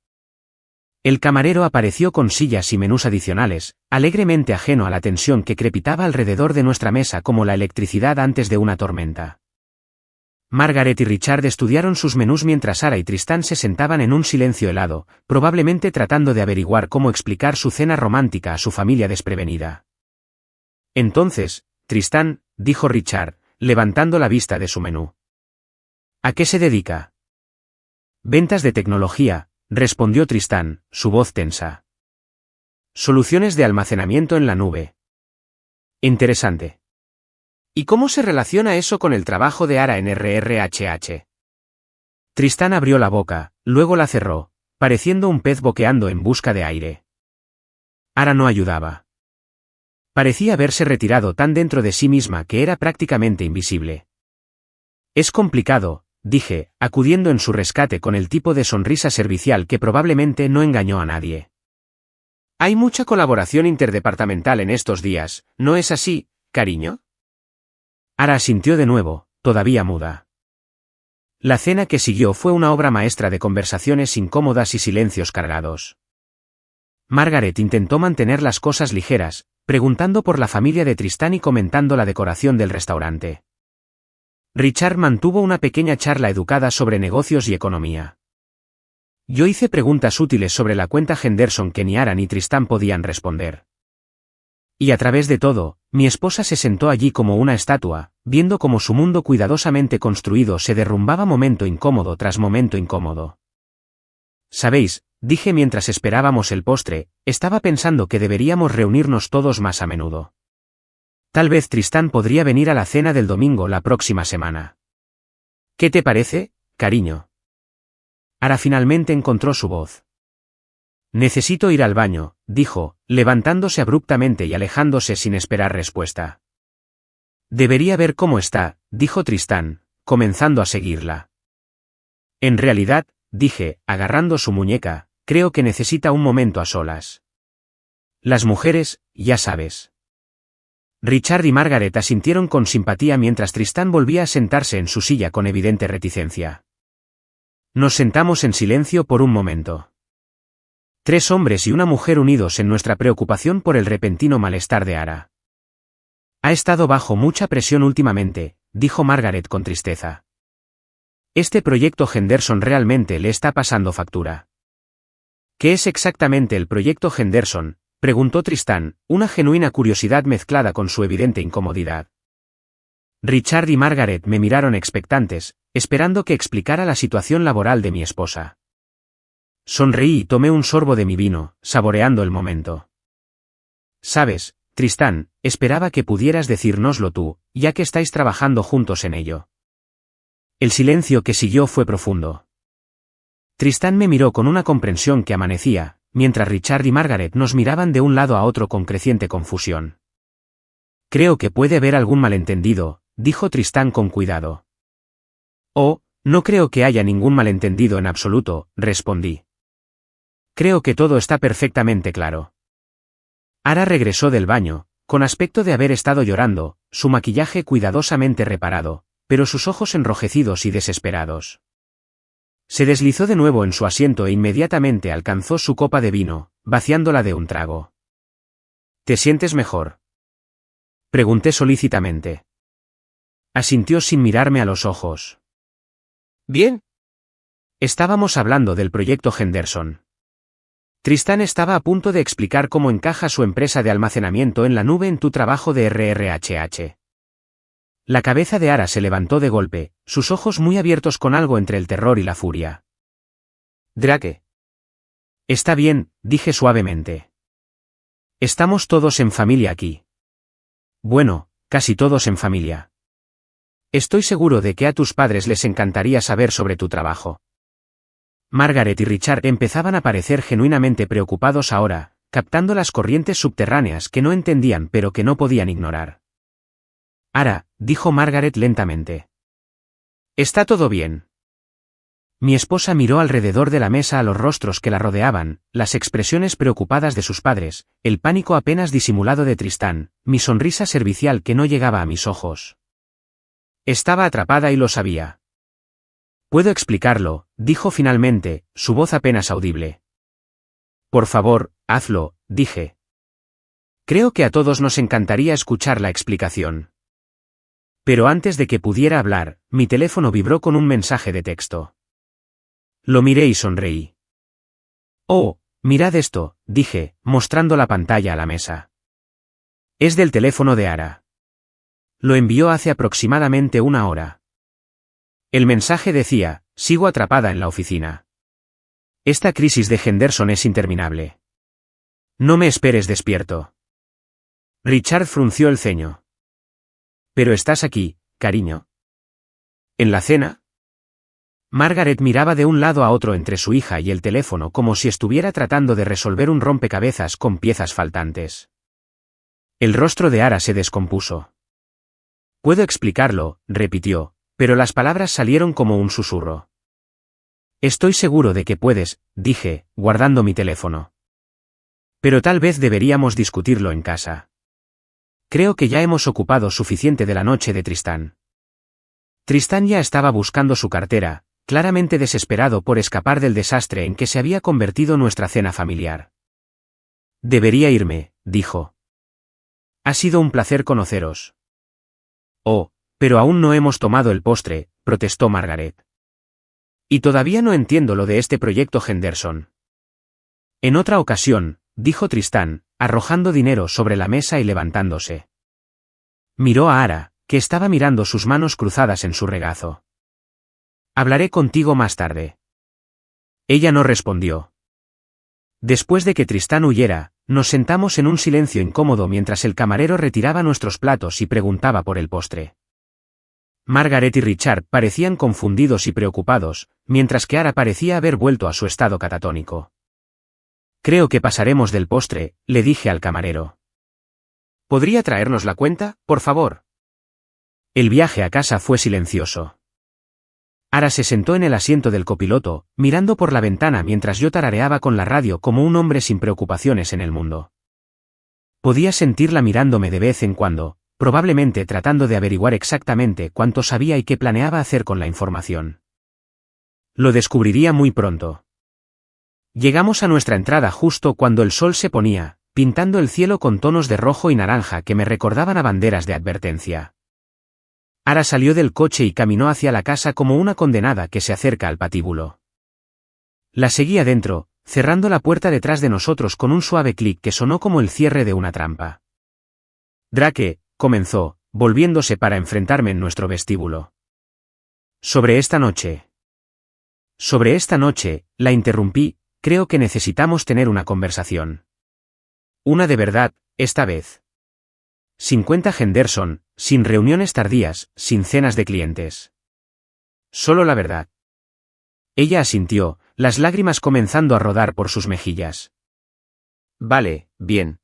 Speaker 1: El camarero apareció con sillas y menús adicionales, alegremente ajeno a la tensión que crepitaba alrededor de nuestra mesa como la electricidad antes de una tormenta. Margaret y Richard estudiaron sus menús mientras Ara y Tristán se sentaban en un silencio helado, probablemente tratando de averiguar cómo explicar su cena romántica a su familia desprevenida. «Entonces, Tristán», dijo Richard, levantando la vista de su menú. «¿A qué se dedica?» «Ventas de tecnología», respondió Tristán, su voz tensa. «Soluciones de almacenamiento en la nube». «Interesante. ¿Y cómo se relaciona eso con el trabajo de Ara en RRHH?» Tristán abrió la boca, luego la cerró, pareciendo un pez boqueando en busca de aire. Ara no ayudaba. Parecía haberse retirado tan dentro de sí misma que era prácticamente invisible. «Es complicado», dije, acudiendo en su rescate con el tipo de sonrisa servicial que probablemente no engañó a nadie. «Hay mucha colaboración interdepartamental en estos días, ¿no es así, cariño?» Ara asintió de nuevo, todavía muda. La cena que siguió fue una obra maestra de conversaciones incómodas y silencios cargados. Margaret intentó mantener las cosas ligeras, preguntando por la familia de Tristán y comentando la decoración del restaurante. Richard mantuvo una pequeña charla educada sobre negocios y economía. Yo hice preguntas útiles sobre la cuenta Henderson que ni Ara ni Tristán podían responder. Y a través de todo, mi esposa se sentó allí como una estatua, viendo cómo su mundo cuidadosamente construido se derrumbaba momento incómodo tras momento incómodo. «Sabéis», dije mientras esperábamos el postre, estaba pensando que deberíamos reunirnos todos más a menudo. Tal vez Tristán podría venir a la cena del domingo la próxima semana. ¿Qué te parece, cariño?» Ara finalmente encontró su voz. «Necesito ir al baño», dijo, levantándose abruptamente y alejándose sin esperar respuesta. «Debería ver cómo está», dijo Tristán, comenzando a seguirla. «En realidad», dije, agarrando su muñeca, «creo que necesita un momento a solas». «Las mujeres, ya sabes». Richard y Margaret asintieron con simpatía mientras Tristán volvía a sentarse en su silla con evidente reticencia. Nos sentamos en silencio por un momento. 3 hombres y una mujer unidos en nuestra preocupación por el repentino malestar de Ara. «Ha estado bajo mucha presión últimamente», dijo Margaret con tristeza. «Este proyecto Henderson realmente le está pasando factura». «¿Qué es exactamente el proyecto Henderson?», preguntó Tristán, una genuina curiosidad mezclada con su evidente incomodidad. Richard y Margaret me miraron expectantes, esperando que explicara la situación laboral de mi esposa. Sonreí y tomé un sorbo de mi vino, saboreando el momento. «Sabes, Tristán, esperaba que pudieras decírnoslo tú, ya que estáis trabajando juntos en ello». El silencio que siguió fue profundo. Tristán me miró con una comprensión que amanecía, mientras Richard y Margaret nos miraban de un lado a otro con creciente confusión. «Creo que puede haber algún malentendido», dijo Tristán con cuidado. Oh, no creo que haya ningún malentendido en absoluto, respondí. Creo que todo está perfectamente claro. Ara regresó del baño, con aspecto de haber estado llorando, su maquillaje cuidadosamente reparado, pero sus ojos enrojecidos y desesperados. Se deslizó de nuevo en su asiento e inmediatamente alcanzó su copa de vino, vaciándola de un trago. ¿Te sientes mejor?, pregunté solícitamente. Asintió sin mirarme a los ojos. Bien. Estábamos hablando del proyecto Henderson. Tristán estaba a punto de explicar cómo encaja su empresa de almacenamiento en la nube en tu trabajo de RRHH. La cabeza de Ara se levantó de golpe, sus ojos muy abiertos con algo entre el terror y la furia. Drake. Está bien, dije suavemente. Estamos todos en familia aquí. Bueno, casi todos en familia. Estoy seguro de que a tus padres les encantaría saber sobre tu trabajo. Margaret y Richard empezaban a parecer genuinamente preocupados ahora, captando las corrientes subterráneas que no entendían pero que no podían ignorar. Ara, dijo Margaret lentamente. ¿Está todo bien? Mi esposa miró alrededor de la mesa a los rostros que la rodeaban, las expresiones preocupadas de sus padres, el pánico apenas disimulado de Tristán, mi sonrisa servicial que no llegaba a mis ojos. Estaba atrapada y lo sabía. Puedo explicarlo, dijo finalmente, su voz apenas audible. Por favor, hazlo, dije. Creo que a todos nos encantaría escuchar la explicación. Pero antes de que pudiera hablar, mi teléfono vibró con un mensaje de texto. Lo miré y sonreí. Oh, mirad esto, dije, mostrando la pantalla a la mesa. Es del teléfono de Ara. Lo envió hace aproximadamente una hora. El mensaje decía, sigo atrapada en la oficina. Esta crisis de Henderson es interminable. No me esperes despierto. Richard frunció el ceño. Pero estás aquí, cariño. ¿En la cena? Margaret miraba de un lado a otro entre su hija y el teléfono como si estuviera tratando de resolver un rompecabezas con piezas faltantes. El rostro de Ara se descompuso. Puedo explicarlo, repitió, pero las palabras salieron como un susurro. Estoy seguro de que puedes, dije, guardando mi teléfono. Pero tal vez deberíamos discutirlo en casa. Creo que ya hemos ocupado suficiente de la noche de Tristán. Tristán ya estaba buscando su cartera, claramente desesperado por escapar del desastre en que se había convertido nuestra cena familiar. Debería irme, dijo. Ha sido un placer conoceros. Oh, pero aún no hemos tomado el postre, protestó Margaret. Y todavía no entiendo lo de este proyecto Henderson. En otra ocasión, dijo Tristán, arrojando dinero sobre la mesa y levantándose. Miró a Ara, que estaba mirando sus manos cruzadas en su regazo. Hablaré contigo más tarde. Ella no respondió. Después de que Tristán huyera, nos sentamos en un silencio incómodo mientras el camarero retiraba nuestros platos y preguntaba por el postre. Margaret y Richard parecían confundidos y preocupados, mientras que Ara parecía haber vuelto a su estado catatónico. Creo que pasaremos del postre, le dije al camarero. ¿Podría traernos la cuenta, por favor? El viaje a casa fue silencioso. Ara se sentó en el asiento del copiloto, mirando por la ventana mientras yo tarareaba con la radio como un hombre sin preocupaciones en el mundo. Podía sentirla mirándome de vez en cuando, probablemente tratando de averiguar exactamente cuánto sabía y qué planeaba hacer con la información. Lo descubriría muy pronto. Llegamos a nuestra entrada justo cuando el sol se ponía, pintando el cielo con tonos de rojo y naranja que me recordaban a banderas de advertencia. Ara salió del coche y caminó hacia la casa como una condenada que se acerca al patíbulo. La seguí adentro, cerrando la puerta detrás de nosotros con un suave clic que sonó como el cierre de una trampa. Drake, comenzó, volviéndose para enfrentarme en nuestro vestíbulo. Sobre esta noche, la interrumpí, creo que necesitamos tener una conversación. Una de verdad, esta vez. Sin cuenta Henderson, sin reuniones tardías, sin cenas de clientes. Solo la verdad. Ella asintió, las lágrimas comenzando a rodar por sus mejillas. Vale, bien.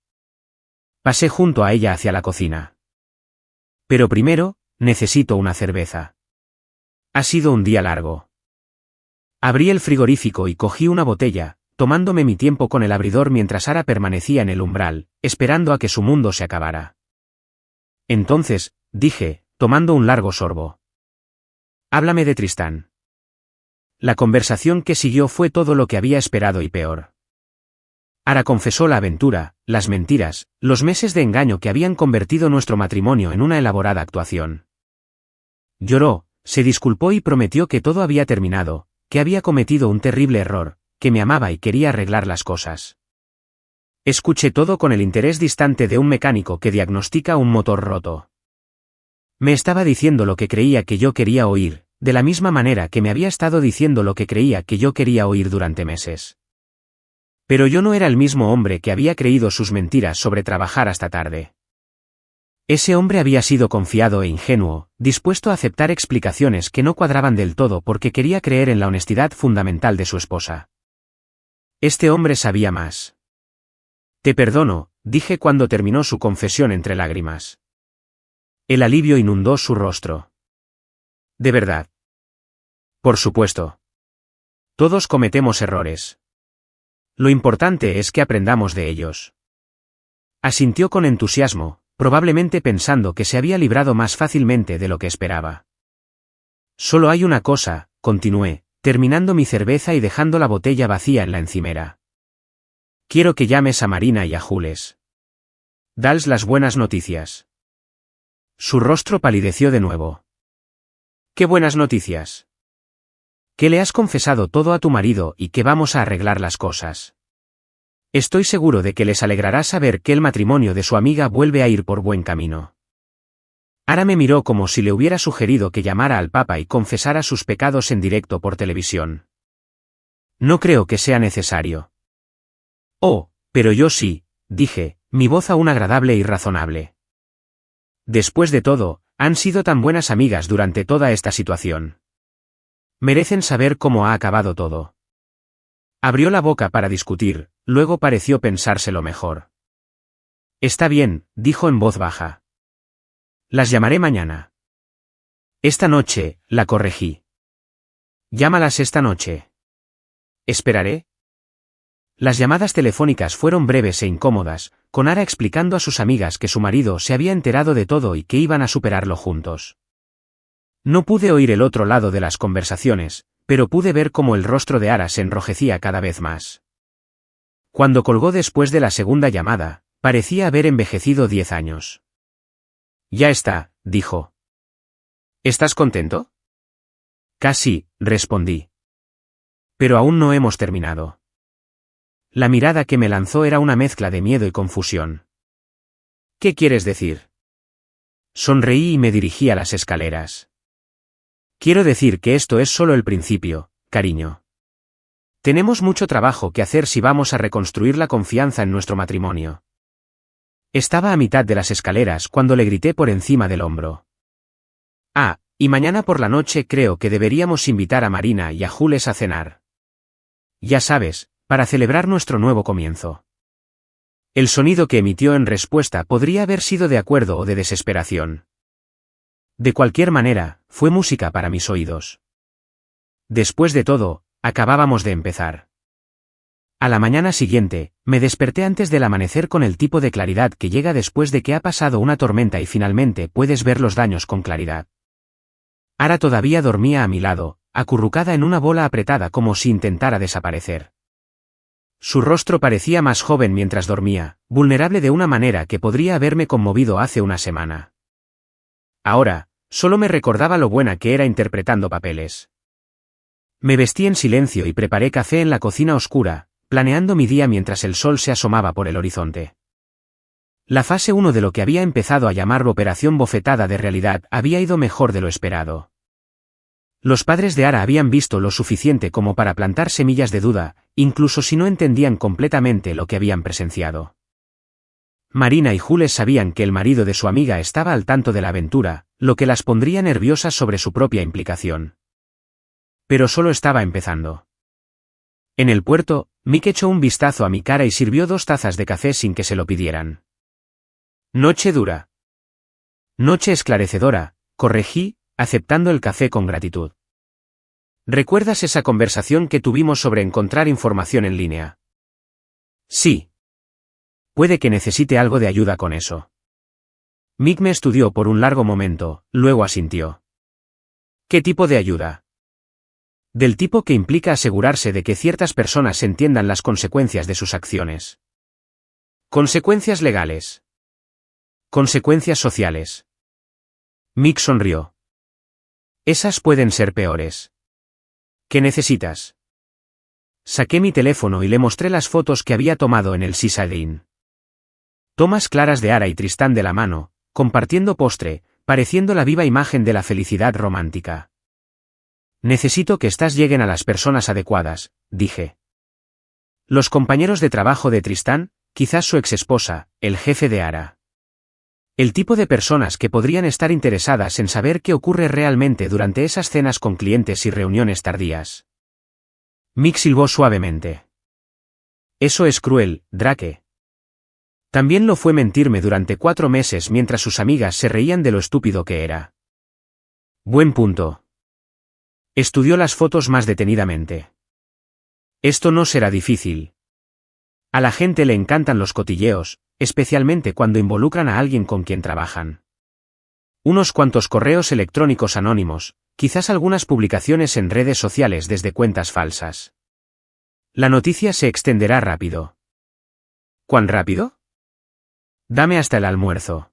Speaker 1: Pasé junto a ella hacia la cocina. Pero primero, necesito una cerveza. Ha sido un día largo. Abrí el frigorífico y cogí una botella, tomándome mi tiempo con el abridor mientras Ara permanecía en el umbral, esperando a que su mundo se acabara. Entonces, dije, tomando un largo sorbo. Háblame de Tristán. La conversación que siguió fue todo lo que había esperado y peor. Ara confesó la aventura, las mentiras, los meses de engaño que habían convertido nuestro matrimonio en una elaborada actuación. Lloró, se disculpó y prometió que todo había terminado, que había cometido un terrible error, que me amaba y quería arreglar las cosas. Escuché todo con el interés distante de un mecánico que diagnostica un motor roto. Me estaba diciendo lo que creía que yo quería oír, de la misma manera que me había estado diciendo lo que creía que yo quería oír durante meses. Pero yo no era el mismo hombre que había creído sus mentiras sobre trabajar hasta tarde. Ese hombre había sido confiado e ingenuo, dispuesto a aceptar explicaciones que no cuadraban del todo porque quería creer en la honestidad fundamental de su esposa. Este hombre sabía más. Te perdono, dije cuando terminó su confesión entre lágrimas. El alivio inundó su rostro. ¿De verdad? Por supuesto. Todos cometemos errores. Lo importante es que aprendamos de ellos. Asintió con entusiasmo, probablemente pensando que se había librado más fácilmente de lo que esperaba. Solo hay una cosa, continué, terminando mi cerveza y dejando la botella vacía en la encimera. Quiero que llames a Marina y a Jules. Dales las buenas noticias. Su rostro palideció de nuevo. ¿Qué buenas noticias? Que le has confesado todo a tu marido y que vamos a arreglar las cosas. Estoy seguro de que les alegrará saber que el matrimonio de su amiga vuelve a ir por buen camino. Ara me miró como si le hubiera sugerido que llamara al Papa y confesara sus pecados en directo por televisión. No creo que sea necesario. Oh, pero yo sí, dije, mi voz aún agradable y razonable. Después de todo, han sido tan buenas amigas durante toda esta situación. Merecen saber cómo ha acabado todo. Abrió la boca para discutir, luego pareció pensárselo mejor. Está bien, dijo en voz baja. Las llamaré mañana. Esta noche, la corregí. Llámalas esta noche. ¿Esperaré? Las llamadas telefónicas fueron breves e incómodas, con Ara explicando a sus amigas que su marido se había enterado de todo y que iban a superarlo juntos. No pude oír el otro lado de las conversaciones, pero pude ver cómo el rostro de Ara se enrojecía cada vez más. Cuando colgó después de la segunda llamada, parecía haber envejecido 10 años. Ya está, dijo. ¿Estás contento? Casi, respondí. Pero aún no hemos terminado. La mirada que me lanzó era una mezcla de miedo y confusión. ¿Qué quieres decir? Sonreí y me dirigí a las escaleras. Quiero decir que esto es solo el principio, cariño. Tenemos mucho trabajo que hacer si vamos a reconstruir la confianza en nuestro matrimonio. Estaba a mitad de las escaleras cuando le grité por encima del hombro. Ah, y mañana por la noche creo que deberíamos invitar a Marina y a Jules a cenar. Ya sabes, para celebrar nuestro nuevo comienzo. El sonido que emitió en respuesta podría haber sido de acuerdo o de desesperación. De cualquier manera, fue música para mis oídos. Después de todo, acabábamos de empezar. A la mañana siguiente, me desperté antes del amanecer con el tipo de claridad que llega después de que ha pasado una tormenta y finalmente puedes ver los daños con claridad. Ara todavía dormía a mi lado, acurrucada en una bola apretada como si intentara desaparecer. Su rostro parecía más joven mientras dormía, vulnerable de una manera que podría haberme conmovido hace una semana. Ahora, solo me recordaba lo buena que era interpretando papeles. Me vestí en silencio y preparé café en la cocina oscura, planeando mi día mientras el sol se asomaba por el horizonte. La fase 1 de lo que había empezado a llamar Operación Bofetada de Realidad había ido mejor de lo esperado. Los padres de Ara habían visto lo suficiente como para plantar semillas de duda, incluso si no entendían completamente lo que habían presenciado. Marina y Jules sabían que el marido de su amiga estaba al tanto de la aventura, lo que las pondría nerviosas sobre su propia implicación. Pero solo estaba empezando. En el puerto, Mick echó un vistazo a mi cara y sirvió 2 tazas de café sin que se lo pidieran. Noche dura. Noche esclarecedora, corregí, aceptando el café con gratitud. ¿Recuerdas esa conversación que tuvimos sobre encontrar información en línea? Sí. Puede que necesite algo de ayuda con eso. Mick me estudió por un largo momento, luego asintió. ¿Qué tipo de ayuda? Del tipo que implica asegurarse de que ciertas personas entiendan las consecuencias de sus acciones. Consecuencias legales. Consecuencias sociales. Mick sonrió. Esas pueden ser peores. ¿Qué necesitas? Saqué mi teléfono y le mostré las fotos que había tomado en el Seaside Inn. Tomas claras de Ara y Tristán de la mano, compartiendo postre, pareciendo la viva imagen de la felicidad romántica. Necesito que estas lleguen a las personas adecuadas, dije. Los compañeros de trabajo de Tristán, quizás su exesposa, el jefe de Ara. El tipo de personas que podrían estar interesadas en saber qué ocurre realmente durante esas cenas con clientes y reuniones tardías. Mick silbó suavemente. Eso es cruel, Drake. También lo fue mentirme durante 4 meses mientras sus amigas se reían de lo estúpido que era. Buen punto. Estudió las fotos más detenidamente. Esto no será difícil. A la gente le encantan los cotilleos, especialmente cuando involucran a alguien con quien trabajan. Unos cuantos correos electrónicos anónimos, quizás algunas publicaciones en redes sociales desde cuentas falsas. La noticia se extenderá rápido. ¿Cuán rápido? Dame hasta el almuerzo.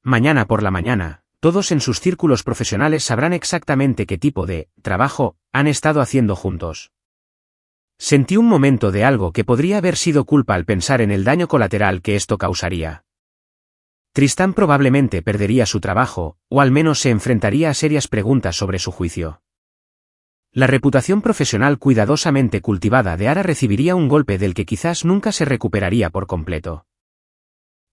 Speaker 1: Mañana por la mañana, todos en sus círculos profesionales sabrán exactamente qué tipo de trabajo han estado haciendo juntos. Sentí un momento de algo que podría haber sido culpa al pensar en el daño colateral que esto causaría. Tristán probablemente perdería su trabajo, o al menos se enfrentaría a serias preguntas sobre su juicio. La reputación profesional cuidadosamente cultivada de Ara recibiría un golpe del que quizás nunca se recuperaría por completo.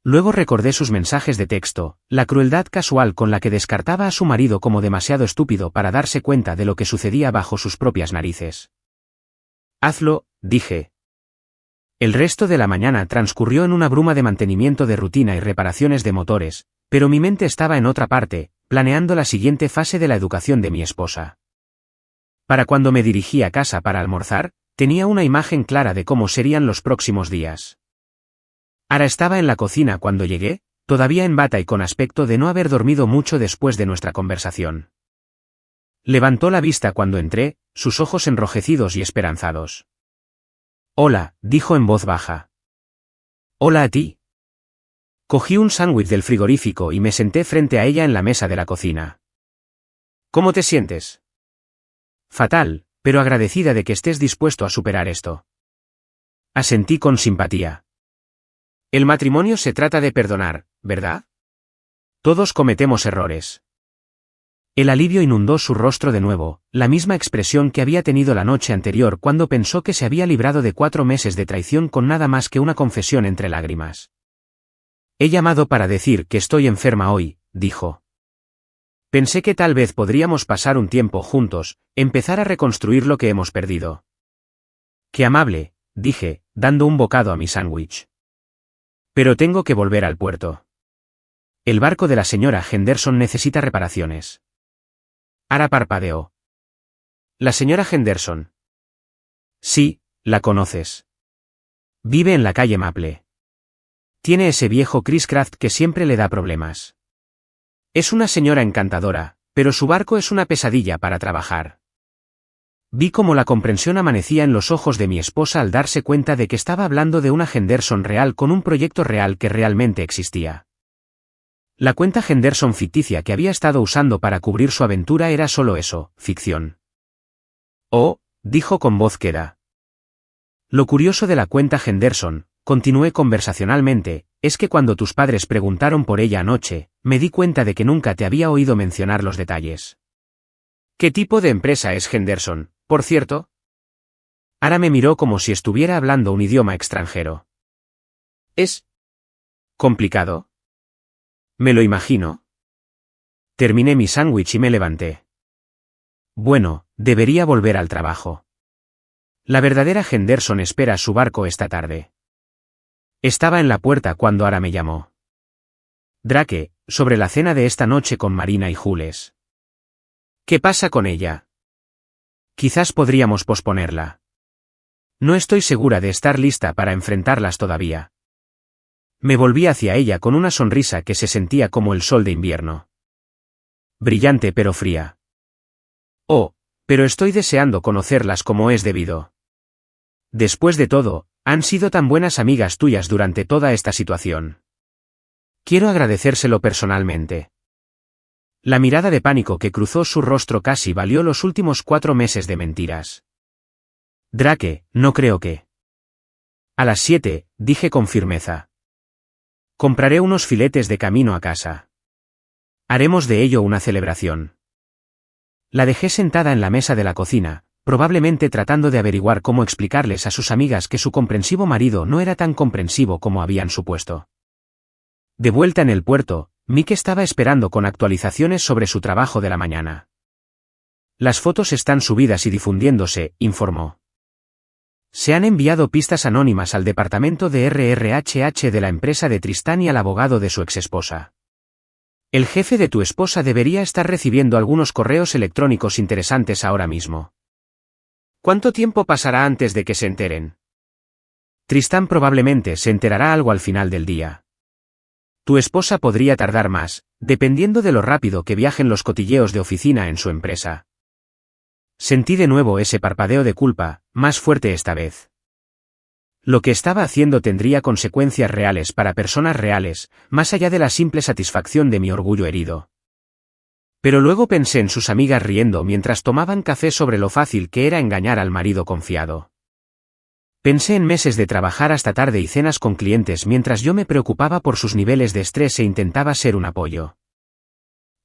Speaker 1: Luego recordé sus mensajes de texto, la crueldad casual con la que descartaba a su marido como demasiado estúpido para darse cuenta de lo que sucedía bajo sus propias narices. Hazlo, dije. El resto de la mañana transcurrió en una bruma de mantenimiento de rutina y reparaciones de motores, pero mi mente estaba en otra parte, planeando la siguiente fase de la educación de mi esposa. Para cuando me dirigí a casa para almorzar, tenía una imagen clara de cómo serían los próximos días. Ara estaba en la cocina cuando llegué, todavía en bata y con aspecto de no haber dormido mucho después de nuestra conversación. Levantó la vista cuando entré, sus ojos enrojecidos y esperanzados. Hola, dijo en voz baja. Hola a ti. Cogí un sándwich del frigorífico y me senté frente a ella en la mesa de la cocina. ¿Cómo te sientes? Fatal, pero agradecida de que estés dispuesto a superar esto. Asentí con simpatía. El matrimonio se trata de perdonar, ¿verdad? Todos cometemos errores. El alivio inundó su rostro de nuevo, la misma expresión que había tenido la noche anterior cuando pensó que se había librado de 4 meses de traición con nada más que una confesión entre lágrimas. He llamado para decir que estoy enferma hoy, dijo. Pensé que tal vez podríamos pasar un tiempo juntos, empezar a reconstruir lo que hemos perdido. Qué amable, dije, dando un bocado a mi sándwich. Pero tengo que volver al puerto. El barco de la señora Henderson necesita reparaciones. Ara parpadeó. ¿La señora Henderson? Sí, la conoces. Vive en la calle Maple. Tiene ese viejo Chris Craft que siempre le da problemas. Es una señora encantadora, pero su barco es una pesadilla para trabajar. Vi cómo la comprensión amanecía en los ojos de mi esposa al darse cuenta de que estaba hablando de una Henderson real con un proyecto real que realmente existía. La cuenta Henderson ficticia que había estado usando para cubrir su aventura era solo eso, ficción. Oh, dijo con voz queda. Lo curioso de la cuenta Henderson, continué conversacionalmente, es que cuando tus padres preguntaron por ella anoche, me di cuenta de que nunca te había oído mencionar los detalles. ¿Qué tipo de empresa es Henderson, por cierto? Ara me miró como si estuviera hablando un idioma extranjero. ¿Es complicado? Me lo imagino. Terminé mi sándwich y me levanté. Bueno, debería volver al trabajo. La verdadera Henderson espera su barco esta tarde. Estaba en la puerta cuando Ara me llamó. Drake, sobre la cena de esta noche con Marina y Jules. ¿Qué pasa con ella? Quizás podríamos posponerla. No estoy segura de estar lista para enfrentarlas todavía. Me volví hacia ella con una sonrisa que se sentía como el sol de invierno. Brillante pero fría. Oh, pero estoy deseando conocerlas como es debido. Después de todo, han sido tan buenas amigas tuyas durante toda esta situación. Quiero agradecérselo personalmente. La mirada de pánico que cruzó su rostro casi valió los últimos 4 meses de mentiras. Drake, no creo que. A las 7, dije con firmeza. Compraré unos filetes de camino a casa. Haremos de ello una celebración. La dejé sentada en la mesa de la cocina, probablemente tratando de averiguar cómo explicarles a sus amigas que su comprensivo marido no era tan comprensivo como habían supuesto. De vuelta en el puerto, Mick estaba esperando con actualizaciones sobre su trabajo de la mañana. Las fotos están subidas y difundiéndose, informó. Se han enviado pistas anónimas al departamento de RRHH de la empresa de Tristán y al abogado de su exesposa. El jefe de tu esposa debería estar recibiendo algunos correos electrónicos interesantes ahora mismo. ¿Cuánto tiempo pasará antes de que se enteren? Tristán probablemente se enterará algo al final del día. Tu esposa podría tardar más, dependiendo de lo rápido que viajen los cotilleos de oficina en su empresa. Sentí de nuevo ese parpadeo de culpa, más fuerte esta vez. Lo que estaba haciendo tendría consecuencias reales para personas reales, más allá de la simple satisfacción de mi orgullo herido. Pero luego pensé en sus amigas riendo mientras tomaban café sobre lo fácil que era engañar al marido confiado. Pensé en meses de trabajar hasta tarde y cenas con clientes mientras yo me preocupaba por sus niveles de estrés e intentaba ser un apoyo.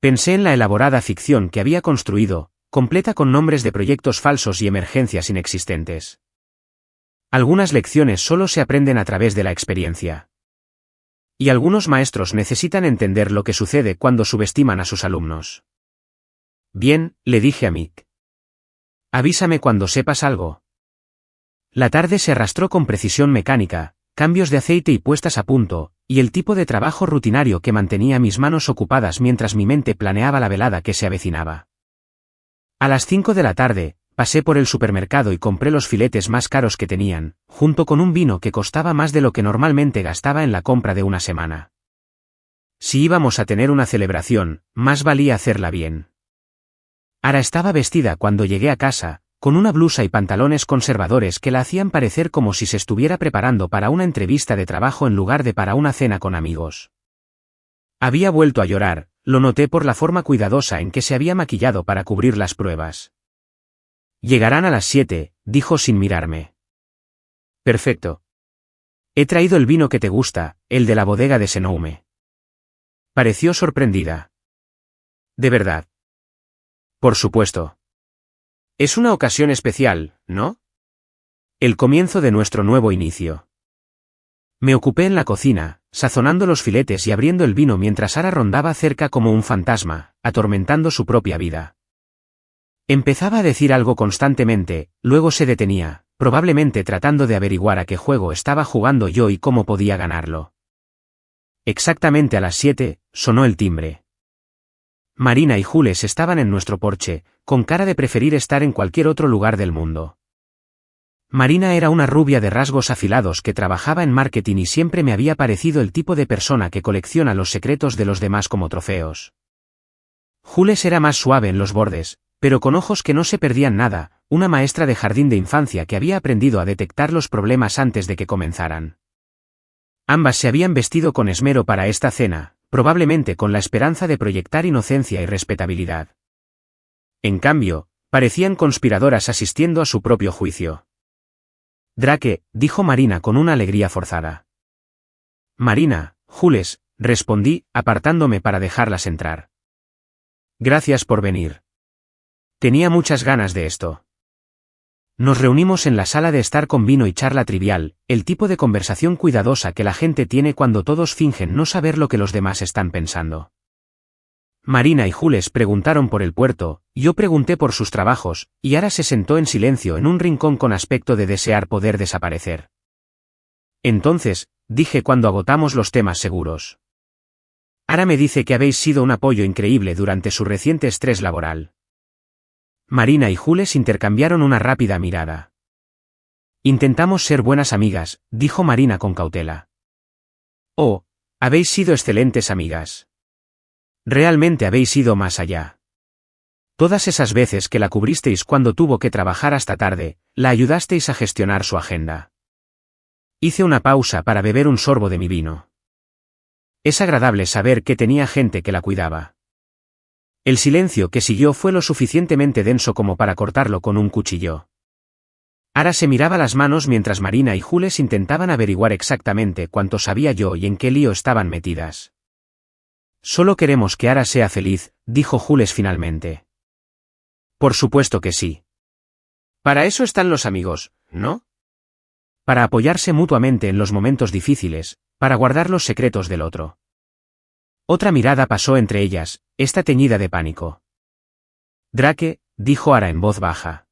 Speaker 1: Pensé en la elaborada ficción que había construido, completa con nombres de proyectos falsos y emergencias inexistentes. Algunas lecciones solo se aprenden a través de la experiencia. Y algunos maestros necesitan entender lo que sucede cuando subestiman a sus alumnos. Bien, le dije a Mick. Avísame cuando sepas algo. La tarde se arrastró con precisión mecánica, cambios de aceite y puestas a punto, y el tipo de trabajo rutinario que mantenía mis manos ocupadas mientras mi mente planeaba la velada que se avecinaba. A las 5 de la tarde, pasé por el supermercado y compré los filetes más caros que tenían, junto con un vino que costaba más de lo que normalmente gastaba en la compra de una semana. Si íbamos a tener una celebración, más valía hacerla bien. Ara estaba vestida cuando llegué a casa, con una blusa y pantalones conservadores que la hacían parecer como si se estuviera preparando para una entrevista de trabajo en lugar de para una cena con amigos. Había vuelto a llorar, lo noté por la forma cuidadosa en que se había maquillado para cubrir las pruebas. Llegarán a las 7, dijo sin mirarme. Perfecto. He traído el vino que te gusta, el de la bodega de Senoume. Pareció sorprendida. ¿De verdad? Por supuesto. Es una ocasión especial, ¿no? El comienzo de nuestro nuevo inicio. Me ocupé en la cocina, sazonando los filetes y abriendo el vino mientras Ara rondaba cerca como un fantasma, atormentando su propia vida. Empezaba a decir algo constantemente, luego se detenía, probablemente tratando de averiguar a qué juego estaba jugando yo y cómo podía ganarlo. Exactamente a las 7, sonó el timbre. Marina y Jules estaban en nuestro porche, con cara de preferir estar en cualquier otro lugar del mundo. Marina era una rubia de rasgos afilados que trabajaba en marketing y siempre me había parecido el tipo de persona que colecciona los secretos de los demás como trofeos. Jules era más suave en los bordes, pero con ojos que no se perdían nada, una maestra de jardín de infancia que había aprendido a detectar los problemas antes de que comenzaran. Ambas se habían vestido con esmero para esta cena, probablemente con la esperanza de proyectar inocencia y respetabilidad. En cambio, parecían conspiradoras asistiendo a su propio juicio. Drake, dijo Marina con una alegría forzada. Marina, Jules, respondí, apartándome para dejarlas entrar. Gracias por venir. Tenía muchas ganas de esto. Nos reunimos en la sala de estar con vino y charla trivial, el tipo de conversación cuidadosa que la gente tiene cuando todos fingen no saber lo que los demás están pensando. Marina y Jules preguntaron por el puerto, yo pregunté por sus trabajos, y Ara se sentó en silencio en un rincón con aspecto de desear poder desaparecer. Entonces, dije cuando agotamos los temas seguros. Ara me dice que habéis sido un apoyo increíble durante su reciente estrés laboral. Marina y Jules intercambiaron una rápida mirada. Intentamos ser buenas amigas, dijo Marina con cautela. Oh, habéis sido excelentes amigas. Realmente habéis ido más allá. Todas esas veces que la cubristeis cuando tuvo que trabajar hasta tarde, la ayudasteis a gestionar su agenda. Hice una pausa para beber un sorbo de mi vino. Es agradable saber que tenía gente que la cuidaba. El silencio que siguió fue lo suficientemente denso como para cortarlo con un cuchillo. Ara se miraba las manos mientras Marina y Jules intentaban averiguar exactamente cuánto sabía yo y en qué lío estaban metidas. Solo queremos que Ara sea feliz, dijo Jules finalmente. Por supuesto que sí. Para eso están los amigos, ¿no? Para apoyarse mutuamente en los momentos difíciles, para guardar los secretos del otro. Otra mirada pasó entre ellas, esta teñida de pánico. Drake, dijo Ara en voz baja.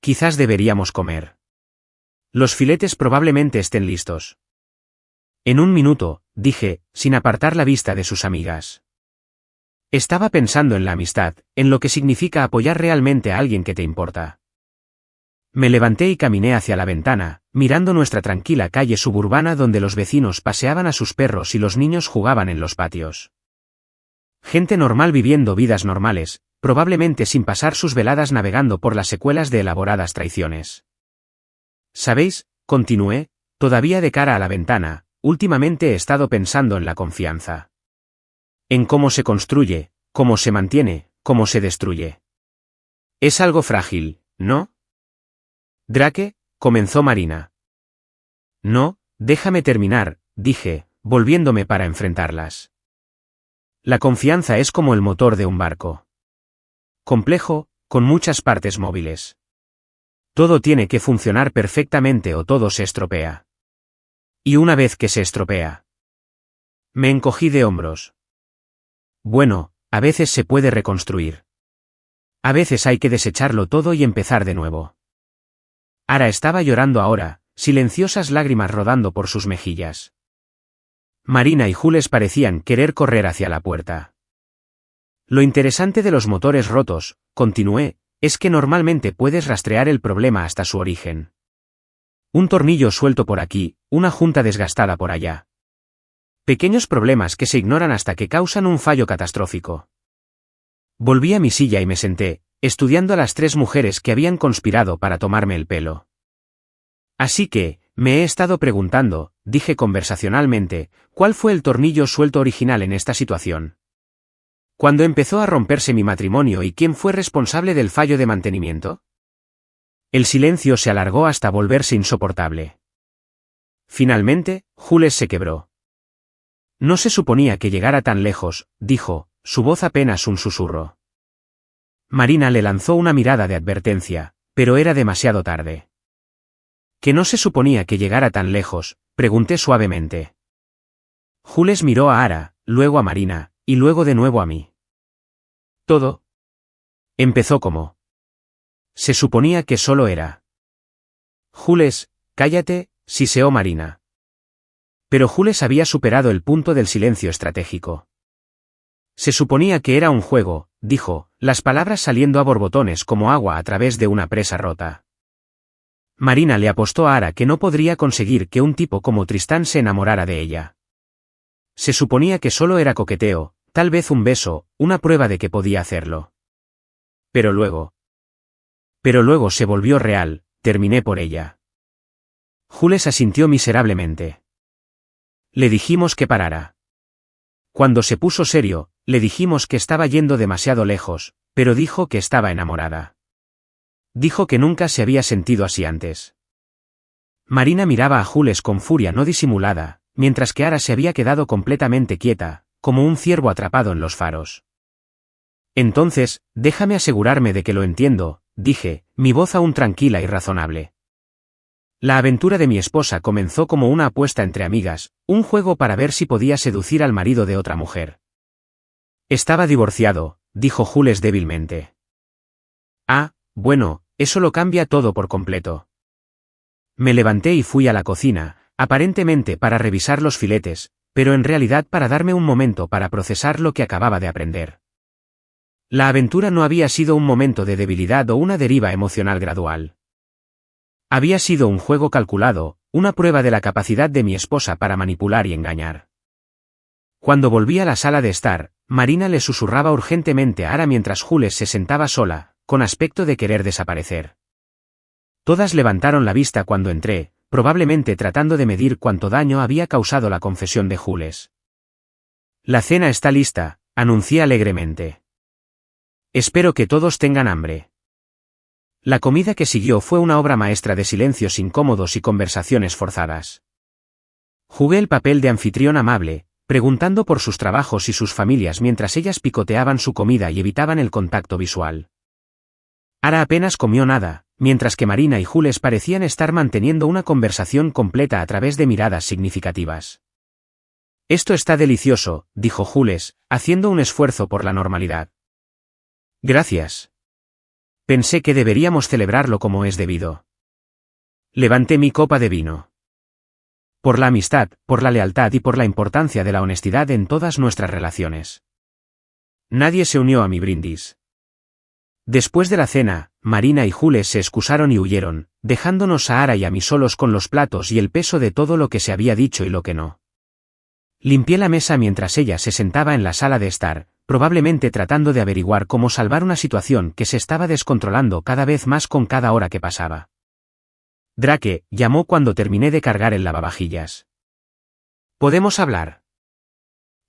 Speaker 1: Quizás deberíamos comer. Los filetes probablemente estén listos. En un minuto, dije, sin apartar la vista de sus amigas. Estaba pensando en la amistad, en lo que significa apoyar realmente a alguien que te importa. Me levanté y caminé hacia la ventana, mirando nuestra tranquila calle suburbana donde los vecinos paseaban a sus perros y los niños jugaban en los patios. Gente normal viviendo vidas normales, probablemente sin pasar sus veladas navegando por las secuelas de elaboradas traiciones. ¿Sabéis? Continué, todavía de cara a la ventana, últimamente he estado pensando en la confianza. En cómo se construye, cómo se mantiene, cómo se destruye. Es algo frágil, ¿no? Drake, comenzó Marina. No, déjame terminar, dije, volviéndome para enfrentarlas. La confianza es como el motor de un barco. Complejo, con muchas partes móviles. Todo tiene que funcionar perfectamente o todo se estropea. Y una vez que se estropea. Me encogí de hombros. Bueno, a veces se puede reconstruir. A veces hay que desecharlo todo y empezar de nuevo. Ara estaba llorando ahora, silenciosas lágrimas rodando por sus mejillas. Marina y Jules parecían querer correr hacia la puerta. Lo interesante de los motores rotos, continué, es que normalmente puedes rastrear el problema hasta su origen. Un tornillo suelto por aquí, una junta desgastada por allá. Pequeños problemas que se ignoran hasta que causan un fallo catastrófico. Volví a mi silla y me senté, estudiando a las 3 mujeres que habían conspirado para tomarme el pelo. Así que, me he estado preguntando, dije conversacionalmente, ¿cuál fue el tornillo suelto original en esta situación? ¿Cuándo empezó a romperse mi matrimonio y quién fue responsable del fallo de mantenimiento? El silencio se alargó hasta volverse insoportable. Finalmente, Jules se quebró. No se suponía que llegara tan lejos, dijo, su voz apenas un susurro. Marina le lanzó una mirada de advertencia, pero era demasiado tarde. ¿Que no se suponía que llegara tan lejos?, pregunté suavemente. Jules miró a Ara, luego a Marina, y luego de nuevo a mí. Todo empezó como. Se suponía que solo era. Jules, cállate, siseó Marina. Pero Jules había superado el punto del silencio estratégico. Se suponía que era un juego, dijo, las palabras saliendo a borbotones como agua a través de una presa rota. Marina le apostó a Ara que no podría conseguir que un tipo como Tristán se enamorara de ella. Se suponía que solo era coqueteo, tal vez un beso, una prueba de que podía hacerlo. Pero luego se volvió real, terminé por ella. Jules asintió miserablemente. Le dijimos que parara. Cuando se puso serio, le dijimos que estaba yendo demasiado lejos, pero dijo que estaba enamorada. Dijo que nunca se había sentido así antes. Marina miraba a Jules con furia no disimulada, mientras que Ara se había quedado completamente quieta, como un ciervo atrapado en los faros. Entonces, déjame asegurarme de que lo entiendo, dije, mi voz aún tranquila y razonable. La aventura de mi esposa comenzó como una apuesta entre amigas, un juego para ver si podía seducir al marido de otra mujer. Estaba divorciado, dijo Jules débilmente. Ah, bueno, eso lo cambia todo por completo. Me levanté y fui a la cocina, aparentemente para revisar los filetes, pero en realidad para darme un momento para procesar lo que acababa de aprender. La aventura no había sido un momento de debilidad o una deriva emocional gradual. Había sido un juego calculado, una prueba de la capacidad de mi esposa para manipular y engañar. Cuando volví a la sala de estar, Marina le susurraba urgentemente a Ara mientras Jules se sentaba sola, con aspecto de querer desaparecer. Todas levantaron la vista cuando entré, probablemente tratando de medir cuánto daño había causado la confesión de Jules. La cena está lista, anuncié alegremente. Espero que todos tengan hambre. La comida que siguió fue una obra maestra de silencios incómodos y conversaciones forzadas. Jugué el papel de anfitrión amable, preguntando por sus trabajos y sus familias mientras ellas picoteaban su comida y evitaban el contacto visual. Ara apenas comió nada, mientras que Marina y Jules parecían estar manteniendo una conversación completa a través de miradas significativas. Esto está delicioso, dijo Jules, haciendo un esfuerzo por la normalidad. Gracias. Pensé que deberíamos celebrarlo como es debido. Levanté mi copa de vino. Por la amistad, por la lealtad y por la importancia de la honestidad en todas nuestras relaciones. Nadie se unió a mi brindis. Después de la cena, Marina y Jules se excusaron y huyeron, dejándonos a Ara y a mí solos con los platos y el peso de todo lo que se había dicho y lo que no. Limpié la mesa mientras ella se sentaba en la sala de estar, probablemente tratando de averiguar cómo salvar una situación que se estaba descontrolando cada vez más con cada hora que pasaba. Drake llamó cuando terminé de cargar el lavavajillas. ¿Podemos hablar?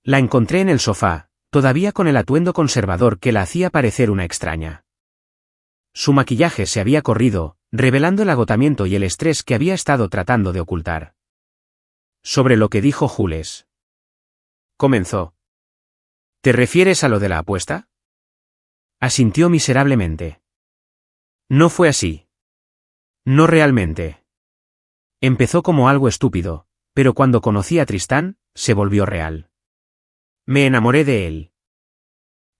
Speaker 1: La encontré en el sofá, todavía con el atuendo conservador que la hacía parecer una extraña. Su maquillaje se había corrido, revelando el agotamiento y el estrés que había estado tratando de ocultar. Sobre lo que dijo Jules. Comenzó. ¿Te refieres a lo de la apuesta? Asintió miserablemente. No fue así. No realmente. Empezó como algo estúpido, pero cuando conocí a Tristán, se volvió real. Me enamoré de él.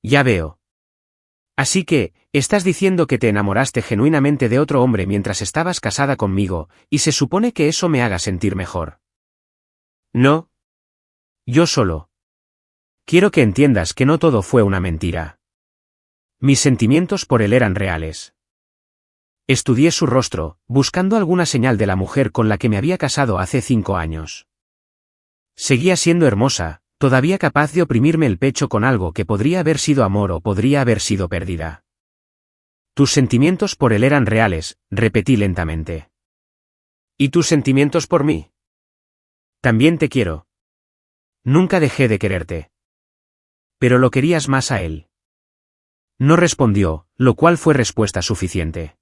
Speaker 1: Ya veo. Así que, estás diciendo que te enamoraste genuinamente de otro hombre mientras estabas casada conmigo, y se supone que eso me haga sentir mejor. No. Yo solo. Quiero que entiendas que no todo fue una mentira. Mis sentimientos por él eran reales. Estudié su rostro, buscando alguna señal de la mujer con la que me había casado hace 5 años. Seguía siendo hermosa, todavía capaz de oprimirme el pecho con algo que podría haber sido amor o podría haber sido pérdida. Tus sentimientos por él eran reales, repetí lentamente. ¿Y tus sentimientos por mí? También te quiero. Nunca dejé de quererte. Pero lo querías más a él. No respondió, lo cual fue respuesta suficiente.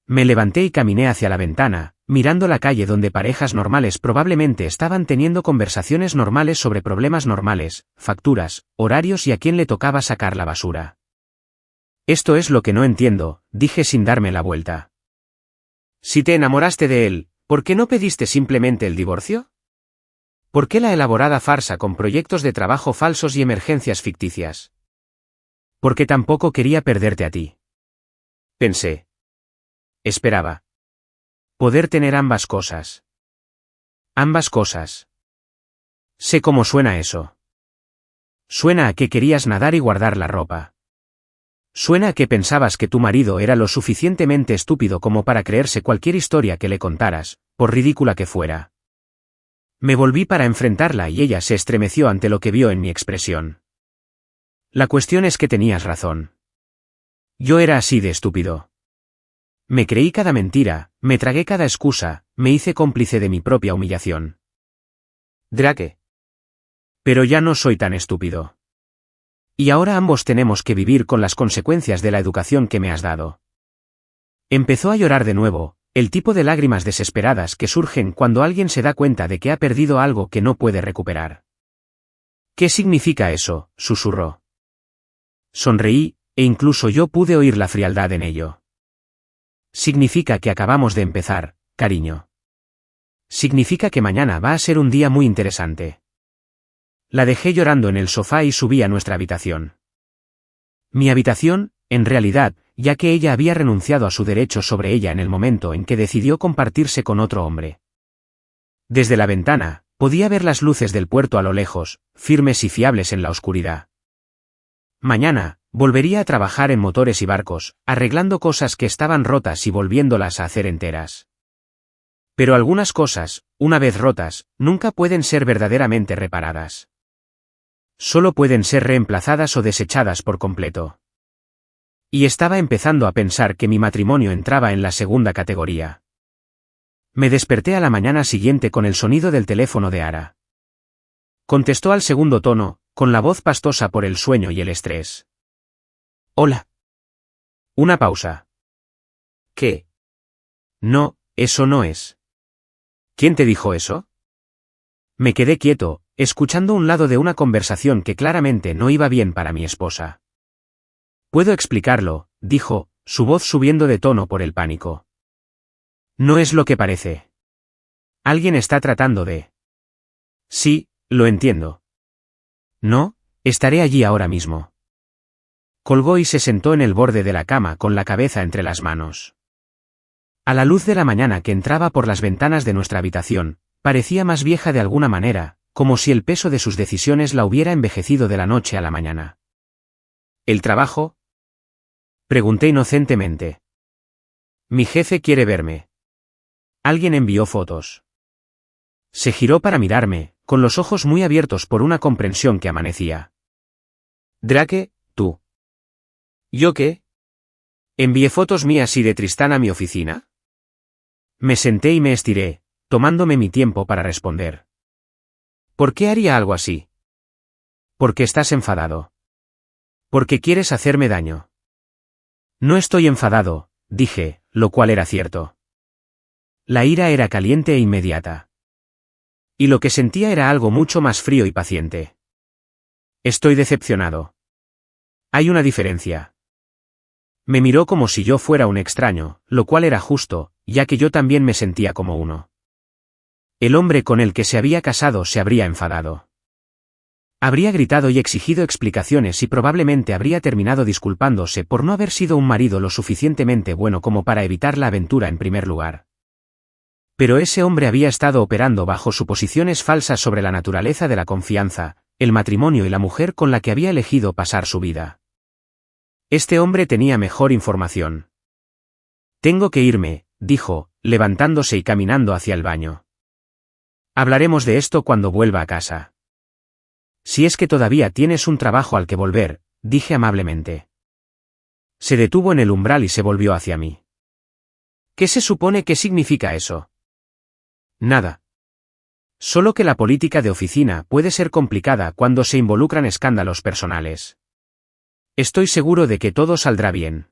Speaker 1: Me levanté y caminé hacia la ventana, mirando la calle donde parejas normales probablemente estaban teniendo conversaciones normales sobre problemas normales, facturas, horarios y a quién le tocaba sacar la basura. Esto es lo que no entiendo, dije sin darme la vuelta. Si te enamoraste de él, ¿por qué no pediste simplemente el divorcio? ¿Por qué la elaborada farsa con proyectos de trabajo falsos y emergencias ficticias? Porque tampoco quería perderte a ti. Pensé. Esperaba. Poder tener ambas cosas. Ambas cosas. Sé cómo suena eso. Suena a que querías nadar y guardar la ropa. Suena a que pensabas que tu marido era lo suficientemente estúpido como para creerse cualquier historia que le contaras, por ridícula que fuera. Me volví para enfrentarla y ella se estremeció ante lo que vio en mi expresión. La cuestión es que tenías razón. Yo era así de estúpido. Me creí cada mentira, me tragué cada excusa, me hice cómplice de mi propia humillación. Drake. Pero ya no soy tan estúpido. Y ahora ambos tenemos que vivir con las consecuencias de la educación que me has dado. Empezó a llorar de nuevo, el tipo de lágrimas desesperadas que surgen cuando alguien se da cuenta de que ha perdido algo que no puede recuperar. ¿Qué significa eso?, susurró. Sonreí, e incluso yo pude oír la frialdad en ello. Significa que acabamos de empezar, cariño. Significa que mañana va a ser un día muy interesante. La dejé llorando en el sofá y subí a nuestra habitación. Mi habitación, en realidad, ya que ella había renunciado a su derecho sobre ella en el momento en que decidió compartirse con otro hombre. Desde la ventana, Podía ver las luces del puerto a lo lejos, firmes y fiables en la oscuridad. Mañana, volvería a trabajar en motores y barcos, arreglando cosas que estaban rotas y volviéndolas a hacer enteras. Pero algunas cosas, una vez rotas, nunca pueden ser verdaderamente reparadas. Solo pueden ser reemplazadas o desechadas por completo. Y estaba empezando a pensar que mi matrimonio entraba en la segunda categoría. Me desperté a la mañana siguiente con el sonido del teléfono de Ara. Contestó al segundo tono, con la voz pastosa por el sueño y el estrés. Hola. Una pausa. ¿Qué? No, eso no es. ¿Quién te dijo eso? Me quedé quieto, escuchando un lado de una conversación que claramente no iba bien para mi esposa. Puedo explicarlo, dijo, su voz subiendo de tono por el pánico. No es lo que parece. Alguien está tratando de... Sí, lo entiendo. No, estaré allí ahora mismo. Colgó y se sentó en el borde de la cama con la cabeza entre las manos. A la luz de la mañana que entraba por las ventanas de nuestra habitación, parecía más vieja de alguna manera, como si el peso de sus decisiones la hubiera envejecido de la noche a la mañana. ¿El trabajo? Pregunté inocentemente. Mi jefe quiere verme. Alguien envió fotos. Se giró para mirarme, con los ojos muy abiertos por una comprensión que amanecía. Drake, tú. ¿Yo qué? ¿Envié fotos mías y de Tristán a mi oficina? Me senté y me estiré, tomándome mi tiempo para responder. ¿Por qué haría algo así? Porque estás enfadado. Porque quieres hacerme daño. No estoy enfadado, dije, lo cual era cierto. La ira era caliente e inmediata. Y lo que sentía era algo mucho más frío y paciente. Estoy decepcionado. Hay una diferencia. Me miró como si yo fuera un extraño, lo cual era justo, ya que yo también me sentía como uno. El hombre con el que se había casado se habría enfadado. Habría gritado y exigido explicaciones y probablemente habría terminado disculpándose por no haber sido un marido lo suficientemente bueno como para evitar la aventura en primer lugar. Pero ese hombre había estado operando bajo suposiciones falsas sobre la naturaleza de la confianza, el matrimonio y la mujer con la que había elegido pasar su vida. Este hombre tenía mejor información. Tengo que irme, dijo, levantándose y caminando hacia el baño. Hablaremos de esto cuando vuelva a casa. Si es que todavía tienes un trabajo al que volver, dije amablemente. Se detuvo en el umbral y se volvió hacia mí. ¿Qué se supone que significa eso? Nada. Solo que la política de oficina puede ser complicada cuando se involucran escándalos personales. Estoy seguro de que todo saldrá bien.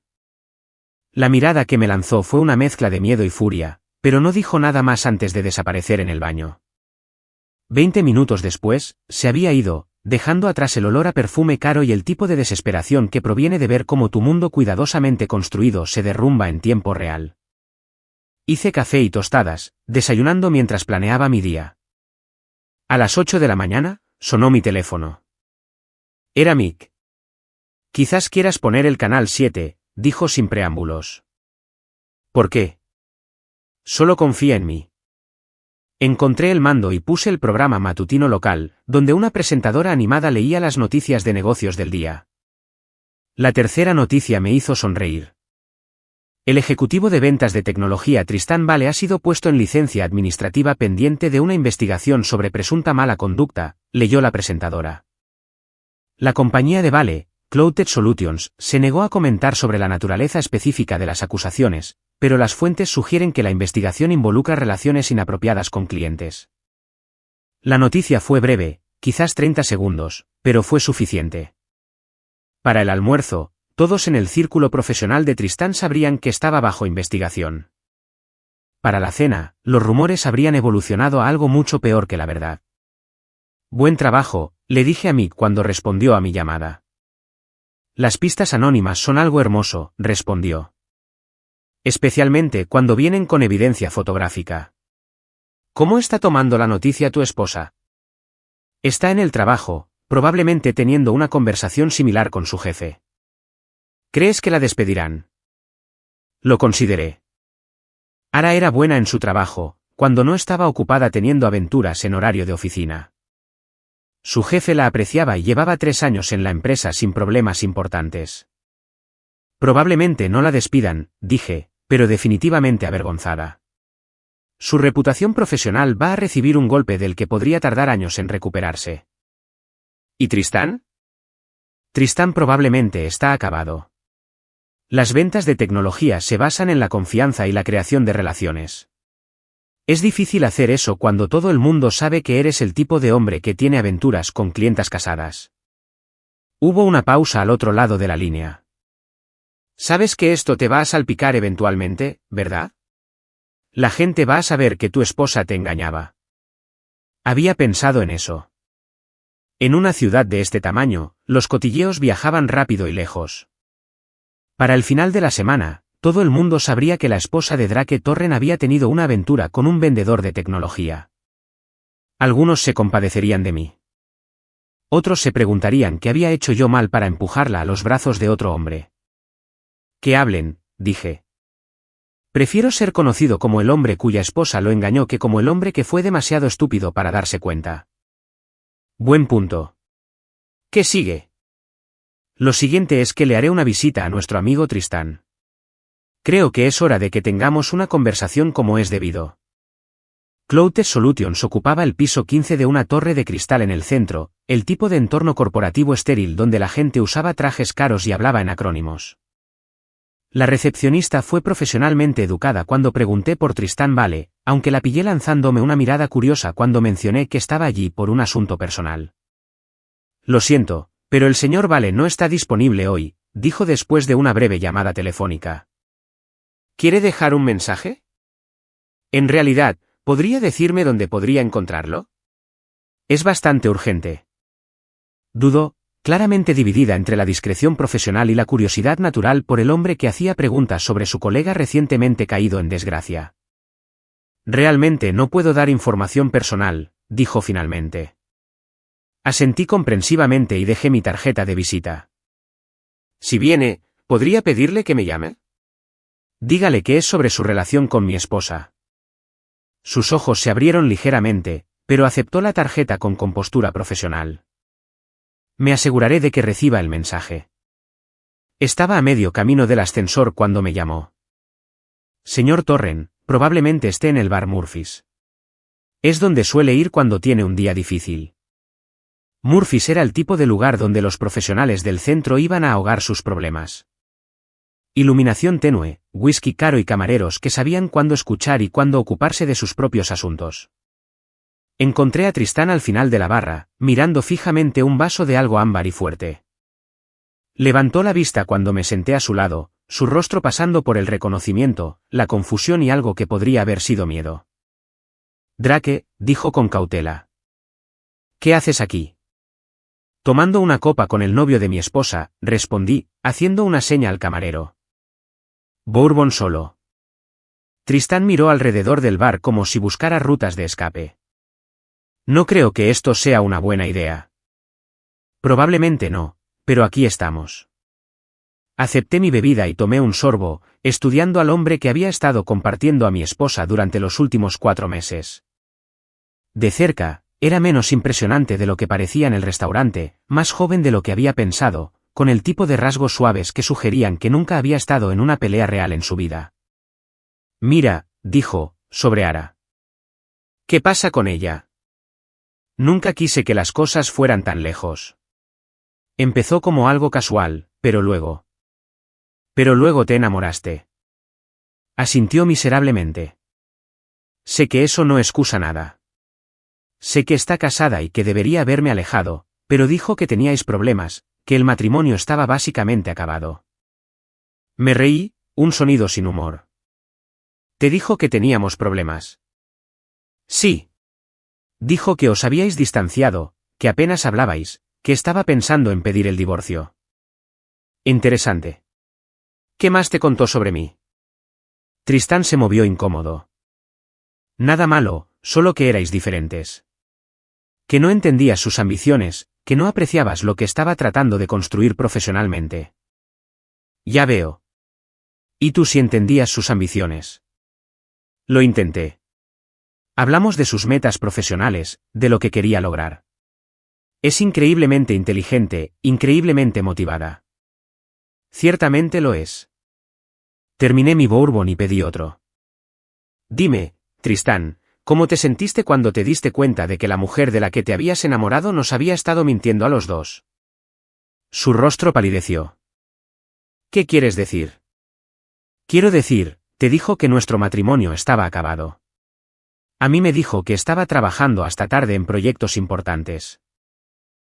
Speaker 1: La mirada que me lanzó fue una mezcla de miedo y furia, pero no dijo nada más antes de desaparecer en el baño. 20 minutos después, se había ido, dejando atrás el olor a perfume caro y el tipo de desesperación que proviene de ver cómo tu mundo cuidadosamente construido se derrumba en tiempo real. Hice café y tostadas, desayunando mientras planeaba mi día. A las 8 de la mañana, sonó mi teléfono. Era Mick. Quizás quieras poner el canal 7, dijo sin preámbulos. ¿Por qué? Solo confía en mí. Encontré el mando y puse el programa matutino local, donde una presentadora animada leía las noticias de negocios del día. La tercera noticia me hizo sonreír. El ejecutivo de ventas de tecnología Tristán Vale ha sido puesto en licencia administrativa pendiente de una investigación sobre presunta mala conducta, leyó la presentadora. La compañía de Vale, Clouded Solutions, se negó a comentar sobre la naturaleza específica de las acusaciones, pero las fuentes sugieren que la investigación involucra relaciones inapropiadas con clientes. La noticia fue breve, quizás 30 segundos, pero fue suficiente. Para el almuerzo, todos en el círculo profesional de Tristán sabrían que estaba bajo investigación. Para la cena, los rumores habrían evolucionado a algo mucho peor que la verdad. Buen trabajo, le dije a Mick cuando respondió a mi llamada. Las pistas anónimas son algo hermoso, respondió. Especialmente cuando vienen con evidencia fotográfica. ¿Cómo está tomando la noticia tu esposa? Está en el trabajo, probablemente teniendo una conversación similar con su jefe. ¿Crees que la despedirán? Lo consideré. Ara era buena en su trabajo, cuando no estaba ocupada teniendo aventuras en horario de oficina. Su jefe la apreciaba y llevaba 3 años en la empresa sin problemas importantes. Probablemente no la despidan, dije, pero definitivamente avergonzada. Su reputación profesional va a recibir un golpe del que podría tardar años en recuperarse. ¿Y Tristán? Tristán probablemente está acabado. Las ventas de tecnología se basan en la confianza y la creación de relaciones. Es difícil hacer eso cuando todo el mundo sabe que eres el tipo de hombre que tiene aventuras con clientas casadas. Hubo una pausa al otro lado de la línea. Sabes que esto te va a salpicar eventualmente, ¿verdad? La gente va a saber que tu esposa te engañaba. Había pensado en eso. En una ciudad de este tamaño, los cotilleos viajaban rápido y lejos. Para el final de la semana, todo el mundo sabría que la esposa de Drake Torren había tenido una aventura con un vendedor de tecnología. Algunos se compadecerían de mí. Otros se preguntarían qué había hecho yo mal para empujarla a los brazos de otro hombre. Que hablen, dije. Prefiero ser conocido como el hombre cuya esposa lo engañó que como el hombre que fue demasiado estúpido para darse cuenta. Buen punto. ¿Qué sigue? Lo siguiente es que le haré una visita a nuestro amigo Tristán. Creo que es hora de que tengamos una conversación como es debido. Cloud Solutions ocupaba el piso 15 de una torre de cristal en el centro, el tipo de entorno corporativo estéril donde la gente usaba trajes caros y hablaba en acrónimos. La recepcionista fue profesionalmente educada cuando pregunté por Tristán Vale, aunque la pillé lanzándome una mirada curiosa cuando mencioné que estaba allí por un asunto personal. Lo siento, pero el señor Vale no está disponible hoy, dijo después de una breve llamada telefónica. ¿Quiere dejar un mensaje? En realidad, ¿podría decirme dónde podría encontrarlo? Es bastante urgente. Dudó, claramente dividida entre la discreción profesional y la curiosidad natural por el hombre que hacía preguntas sobre su colega recientemente caído en desgracia. Realmente no puedo dar información personal, dijo finalmente. Asentí comprensivamente y dejé mi tarjeta de visita. Si viene, ¿podría pedirle que me llame? Dígale que es sobre su relación con mi esposa. Sus ojos se abrieron ligeramente, pero aceptó la tarjeta con compostura profesional. Me aseguraré de que reciba el mensaje. Estaba a medio camino del ascensor cuando me llamó. Señor Torren, probablemente esté en el bar Murphy's. Es donde suele ir cuando tiene un día difícil. Murphy's era el tipo de lugar donde los profesionales del centro iban a ahogar sus problemas. Iluminación tenue, whisky caro y camareros que sabían cuándo escuchar y cuándo ocuparse de sus propios asuntos. Encontré a Tristán al final de la barra, mirando fijamente un vaso de algo ámbar y fuerte. Levantó la vista cuando me senté a su lado, su rostro pasando por el reconocimiento, la confusión y algo que podría haber sido miedo. Drake, dijo con cautela. ¿Qué haces aquí? Tomando una copa con el novio de mi esposa, respondí, haciendo una seña al camarero. Bourbon solo. Tristán miró alrededor del bar como si buscara rutas de escape. No creo que esto sea una buena idea. Probablemente no, pero aquí estamos. Acepté mi bebida y tomé un sorbo, estudiando al hombre que había estado compartiendo a mi esposa durante los últimos 4 meses. De cerca, era menos impresionante de lo que parecía en el restaurante, más joven de lo que había pensado, con el tipo de rasgos suaves que sugerían que nunca había estado en una pelea real en su vida. Mira, dijo, sobre Ara. ¿Qué pasa con ella? Nunca quise que las cosas fueran tan lejos. Empezó como algo casual, pero luego. Pero luego te enamoraste. Asintió miserablemente. Sé que eso no excusa nada. Sé que está casada y que debería haberme alejado, pero dijo que teníais problemas, que el matrimonio estaba básicamente acabado. Me reí, un sonido sin humor. ¿Te dijo que teníamos problemas? Sí. Dijo que os habíais distanciado, que apenas hablabais, que estaba pensando en pedir el divorcio. Interesante. ¿Qué más te contó sobre mí? Tristán se movió incómodo. Nada malo, solo que erais diferentes. Que no entendías sus ambiciones, que no apreciabas lo que estaba tratando de construir profesionalmente. Ya veo. ¿Y tú sí entendías sus ambiciones? Lo intenté. Hablamos de sus metas profesionales, de lo que quería lograr. Es increíblemente inteligente, increíblemente motivada. Ciertamente lo es. Terminé mi bourbon y pedí otro. Dime, Tristán, ¿cómo te sentiste cuando te diste cuenta de que la mujer de la que te habías enamorado nos había estado mintiendo a los dos? Su rostro palideció. ¿Qué quieres decir? Quiero decir, te dijo que nuestro matrimonio estaba acabado. A mí me dijo que estaba trabajando hasta tarde en proyectos importantes.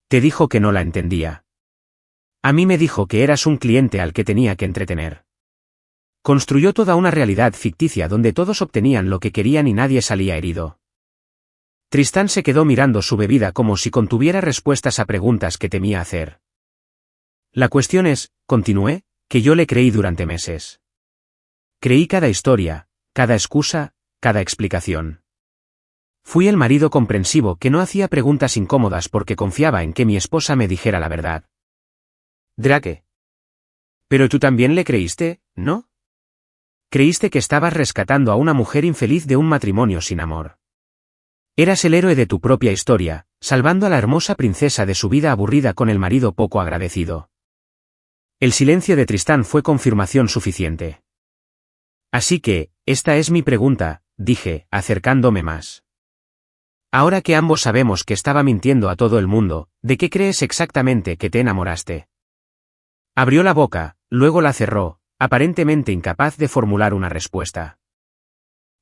Speaker 1: Te dijo que no la entendía. A mí me dijo que eras un cliente al que tenía que entretener. Construyó toda una realidad ficticia donde todos obtenían lo que querían y nadie salía herido. Tristán se quedó mirando su bebida como si contuviera respuestas a preguntas que temía hacer. La cuestión es, continué, que yo le creí durante meses. Creí cada historia, cada excusa, cada explicación. Fui el marido comprensivo que no hacía preguntas incómodas porque confiaba en que mi esposa me dijera la verdad. Drake. Pero tú también le creíste, ¿no? Creíste que estabas rescatando a una mujer infeliz de un matrimonio sin amor. Eras el héroe de tu propia historia, salvando a la hermosa princesa de su vida aburrida con el marido poco agradecido. El silencio de Tristán fue confirmación suficiente. Así que, esta es mi pregunta, dije, acercándome más. Ahora que ambos sabemos que estaba mintiendo a todo el mundo, ¿de qué crees exactamente que te enamoraste? Abrió la boca, luego la cerró, aparentemente incapaz de formular una respuesta.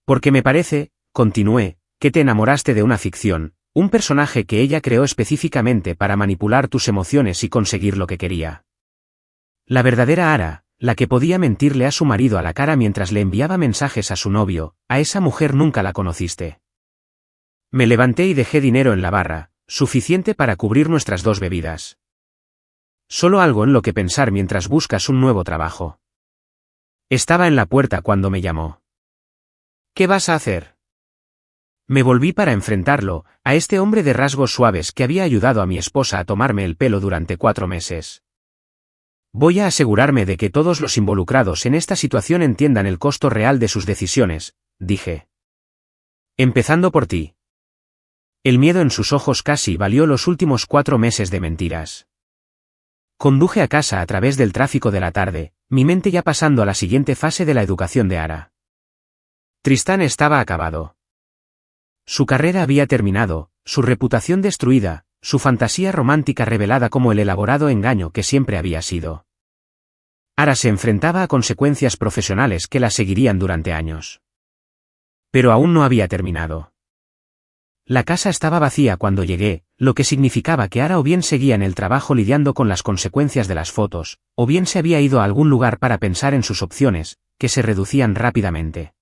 Speaker 1: Porque me parece, continué, que te enamoraste de una ficción, un personaje que ella creó específicamente para manipular tus emociones y conseguir lo que quería. La verdadera Ara, la que podía mentirle a su marido a la cara mientras le enviaba mensajes a su novio, a esa mujer nunca la conociste. Me levanté y dejé dinero en la barra, suficiente para cubrir nuestras 2 bebidas. Solo algo en lo que pensar mientras buscas un nuevo trabajo. Estaba en la puerta cuando me llamó. ¿Qué vas a hacer? Me volví para enfrentarlo, a este hombre de rasgos suaves que había ayudado a mi esposa a tomarme el pelo durante 4 meses. Voy a asegurarme de que todos los involucrados en esta situación entiendan el costo real de sus decisiones, dije. Empezando por ti. El miedo en sus ojos casi valió los últimos 4 meses de mentiras. Conduje a casa a través del tráfico de la tarde, mi mente ya pasando a la siguiente fase de la educación de Ara. Tristán estaba acabado. Su carrera había terminado, su reputación destruida, su fantasía romántica revelada como el elaborado engaño que siempre había sido. Ara se enfrentaba a consecuencias profesionales que la seguirían durante años. Pero aún no había terminado. La casa estaba vacía cuando llegué, lo que significaba que Ara o bien seguía en el trabajo lidiando con las consecuencias de las fotos, o bien se había ido a algún lugar para pensar en sus opciones, que se reducían rápidamente.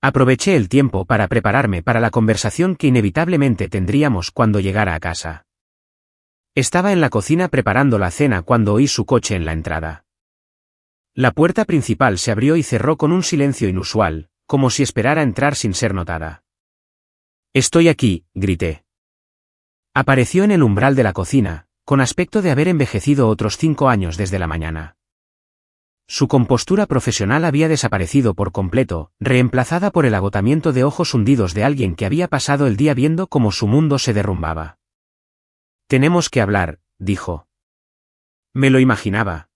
Speaker 1: Aproveché el tiempo para prepararme para la conversación que inevitablemente tendríamos cuando llegara a casa. Estaba en la cocina preparando la cena cuando oí su coche en la entrada. La puerta principal se abrió y cerró con un silencio inusual, como si esperara entrar sin ser notada. «Estoy aquí», grité. Apareció en el umbral de la cocina, con aspecto de haber envejecido otros 5 años desde la mañana. Su compostura profesional había desaparecido por completo, reemplazada por el agotamiento de ojos hundidos de alguien que había pasado el día viendo cómo su mundo se derrumbaba. «Tenemos que hablar», dijo. Me lo imaginaba.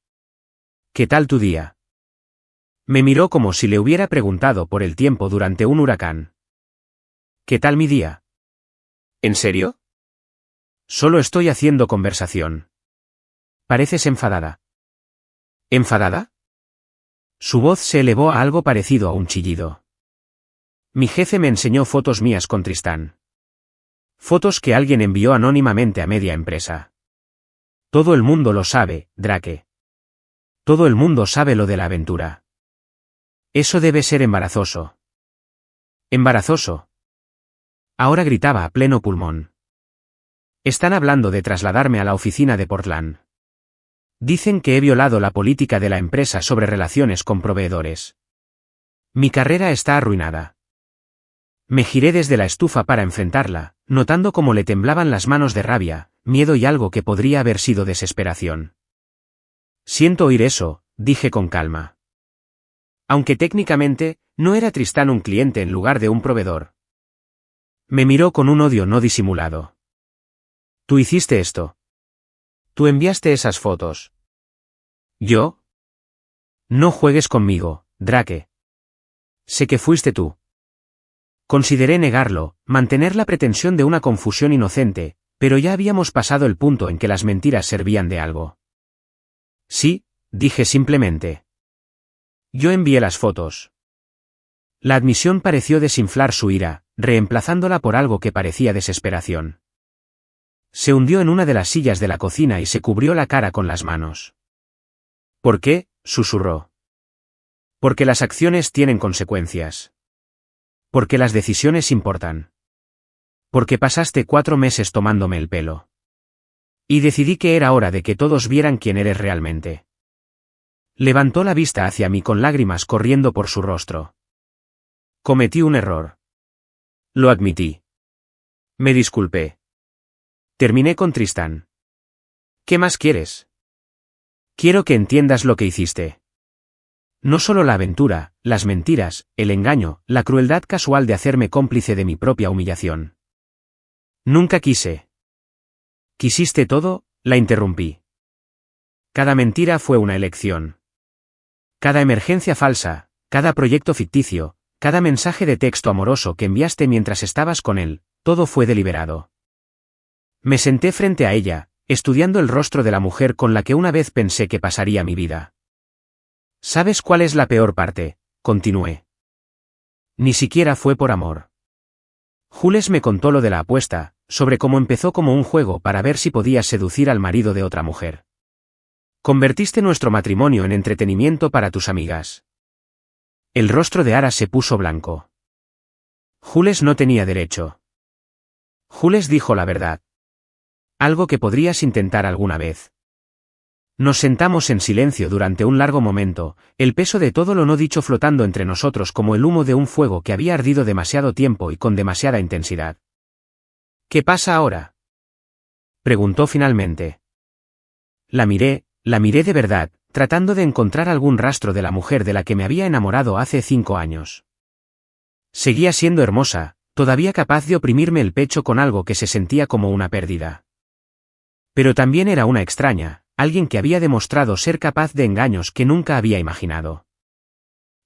Speaker 1: «¿Qué tal tu día?» Me miró como si le hubiera preguntado por el tiempo durante un huracán. «¿Qué tal mi día?» «¿En serio?» «Solo estoy haciendo conversación». «Pareces enfadada». «¿Enfadada?» Su voz se elevó a algo parecido a un chillido. Mi jefe me enseñó fotos mías con Tristán. Fotos que alguien envió anónimamente a media empresa. Todo el mundo lo sabe, Drake. Todo el mundo sabe lo de la aventura. Eso debe ser embarazoso. ¿Embarazoso? Ahora gritaba a pleno pulmón. Están hablando de trasladarme a la oficina de Portland. Dicen que he violado la política de la empresa sobre relaciones con proveedores. Mi carrera está arruinada. Me giré desde la estufa para enfrentarla, notando cómo le temblaban las manos de rabia, miedo y algo que podría haber sido desesperación. Siento oír eso, dije con calma. Aunque técnicamente, no era Tristán un cliente en lugar de un proveedor. Me miró con un odio no disimulado. Tú hiciste esto. Tú enviaste esas fotos. ¿Yo? No juegues conmigo, Drake. Sé que fuiste tú. Consideré negarlo, mantener la pretensión de una confusión inocente, pero ya habíamos pasado el punto en que las mentiras servían de algo. Sí, dije simplemente. Yo envié las fotos. La admisión pareció desinflar su ira, reemplazándola por algo que parecía desesperación. Se hundió en una de las sillas de la cocina y se cubrió la cara con las manos. ¿Por qué?, susurró. Porque las acciones tienen consecuencias. Porque las decisiones importan. Porque pasaste 4 meses tomándome el pelo. Y decidí que era hora de que todos vieran quién eres realmente. Levantó la vista hacia mí con lágrimas corriendo por su rostro. Cometí un error. Lo admití. Me disculpé. Terminé con Tristán. ¿Qué más quieres? Quiero que entiendas lo que hiciste. No solo la aventura, las mentiras, el engaño, la crueldad casual de hacerme cómplice de mi propia humillación. Nunca quise. ¿Quisiste todo?, la interrumpí. Cada mentira fue una elección. Cada emergencia falsa, cada proyecto ficticio, cada mensaje de texto amoroso que enviaste mientras estabas con él, todo fue deliberado. Me senté frente a ella, estudiando el rostro de la mujer con la que una vez pensé que pasaría mi vida. ¿Sabes cuál es la peor parte?, continué. Ni siquiera fue por amor. Jules me contó lo de la apuesta, sobre cómo empezó como un juego para ver si podías seducir al marido de otra mujer. Convertiste nuestro matrimonio en entretenimiento para tus amigas. El rostro de Ara se puso blanco. Jules no tenía derecho. Jules dijo la verdad. Algo que podrías intentar alguna vez. Nos sentamos en silencio durante un largo momento, el peso de todo lo no dicho flotando entre nosotros como el humo de un fuego que había ardido demasiado tiempo y con demasiada intensidad. ¿Qué pasa ahora?, preguntó finalmente. La miré de verdad, tratando de encontrar algún rastro de la mujer de la que me había enamorado hace 5 años. Seguía siendo hermosa, todavía capaz de oprimirme el pecho con algo que se sentía como una pérdida. Pero también era una extraña, alguien que había demostrado ser capaz de engaños que nunca había imaginado.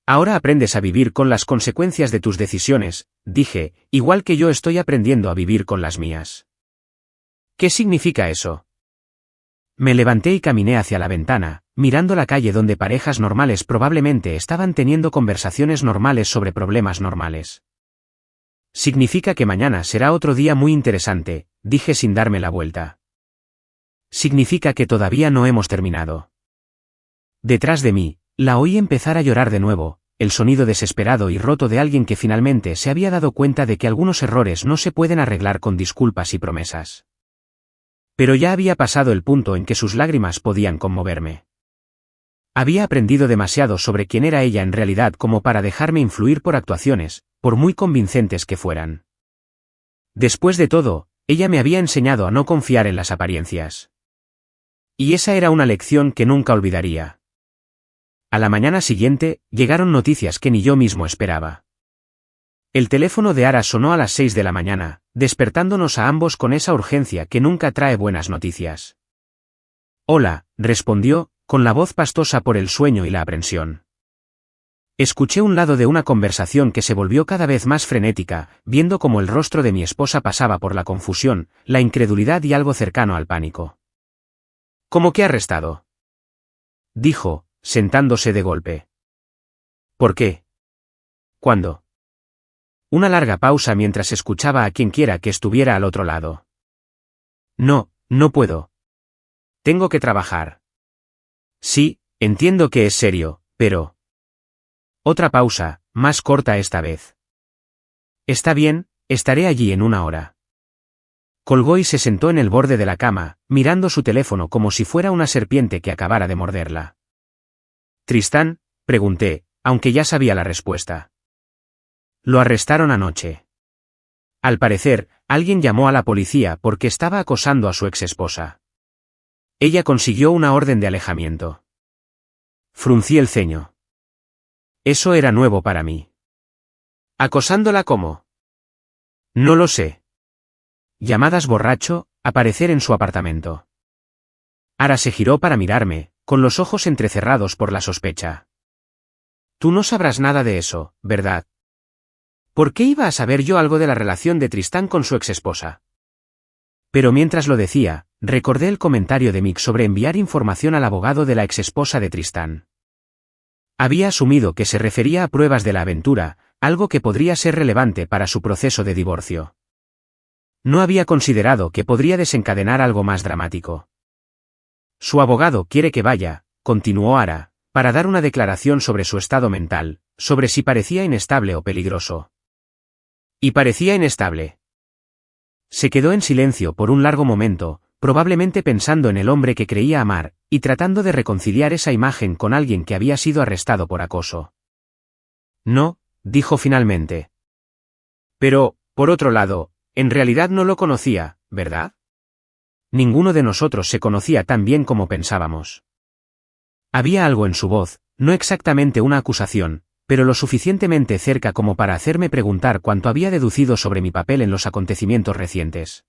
Speaker 1: Ahora aprendes a vivir con las consecuencias de tus decisiones, dije, igual que yo estoy aprendiendo a vivir con las mías. ¿Qué significa eso? Me levanté y caminé hacia la ventana, mirando la calle donde parejas normales probablemente estaban teniendo conversaciones normales sobre problemas normales. Significa que mañana será otro día muy interesante, dije sin darme la vuelta. Significa que todavía no hemos terminado. Detrás de mí, la oí empezar a llorar de nuevo, el sonido desesperado y roto de alguien que finalmente se había dado cuenta de que algunos errores no se pueden arreglar con disculpas y promesas. Pero ya había pasado el punto en que sus lágrimas podían conmoverme. Había aprendido demasiado sobre quién era ella en realidad como para dejarme influir por actuaciones, por muy convincentes que fueran. Después de todo, ella me había enseñado a no confiar en las apariencias. Y esa era una lección que nunca olvidaría. A la mañana siguiente, llegaron noticias que ni yo mismo esperaba. El teléfono de Ara sonó a las 6 de la mañana, despertándonos a ambos con esa urgencia que nunca trae buenas noticias. Hola, respondió, con la voz pastosa por el sueño y la aprensión. Escuché un lado de una conversación que se volvió cada vez más frenética, viendo cómo el rostro de mi esposa pasaba por la confusión, la incredulidad y algo cercano al pánico. ¿Cómo que arrestado?, dijo, sentándose de golpe. ¿Por qué? ¿Cuándo? Una larga pausa mientras escuchaba a quienquiera que estuviera al otro lado. No puedo. Tengo que trabajar. Sí, entiendo que es serio, pero... Otra pausa, más corta esta vez. Está bien, estaré allí en 1 hora. Colgó y se sentó en el borde de la cama, mirando su teléfono como si fuera una serpiente que acabara de morderla. ¿Tristán?, pregunté, aunque ya sabía la respuesta. Lo arrestaron anoche. Al parecer, alguien llamó a la policía porque estaba acosando a su exesposa. Ella consiguió una orden de alejamiento. Fruncí el ceño. Eso era nuevo para mí. ¿Acosándola cómo? No lo sé. Llamadas borracho, aparecer en su apartamento. Ara se giró para mirarme, con los ojos entrecerrados por la sospecha. Tú no sabrás nada de eso, ¿verdad? ¿Por qué iba a saber yo algo de la relación de Tristán con su exesposa? Pero mientras lo decía, recordé el comentario de Mick sobre enviar información al abogado de la exesposa de Tristán. Había asumido que se refería a pruebas de la aventura, algo que podría ser relevante para su proceso de divorcio. No había considerado que podría desencadenar algo más dramático. Su abogado quiere que vaya, continuó Ara, para dar una declaración sobre su estado mental, sobre si parecía inestable o peligroso. Y parecía inestable. Se quedó en silencio por un largo momento, probablemente pensando en el hombre que creía amar, y tratando de reconciliar esa imagen con alguien que había sido arrestado por acoso. No, dijo finalmente. Pero, por otro lado, en realidad no lo conocía, ¿verdad? Ninguno de nosotros se conocía tan bien como pensábamos. Había algo en su voz, no exactamente una acusación, pero lo suficientemente cerca como para hacerme preguntar cuánto había deducido sobre mi papel en los acontecimientos recientes.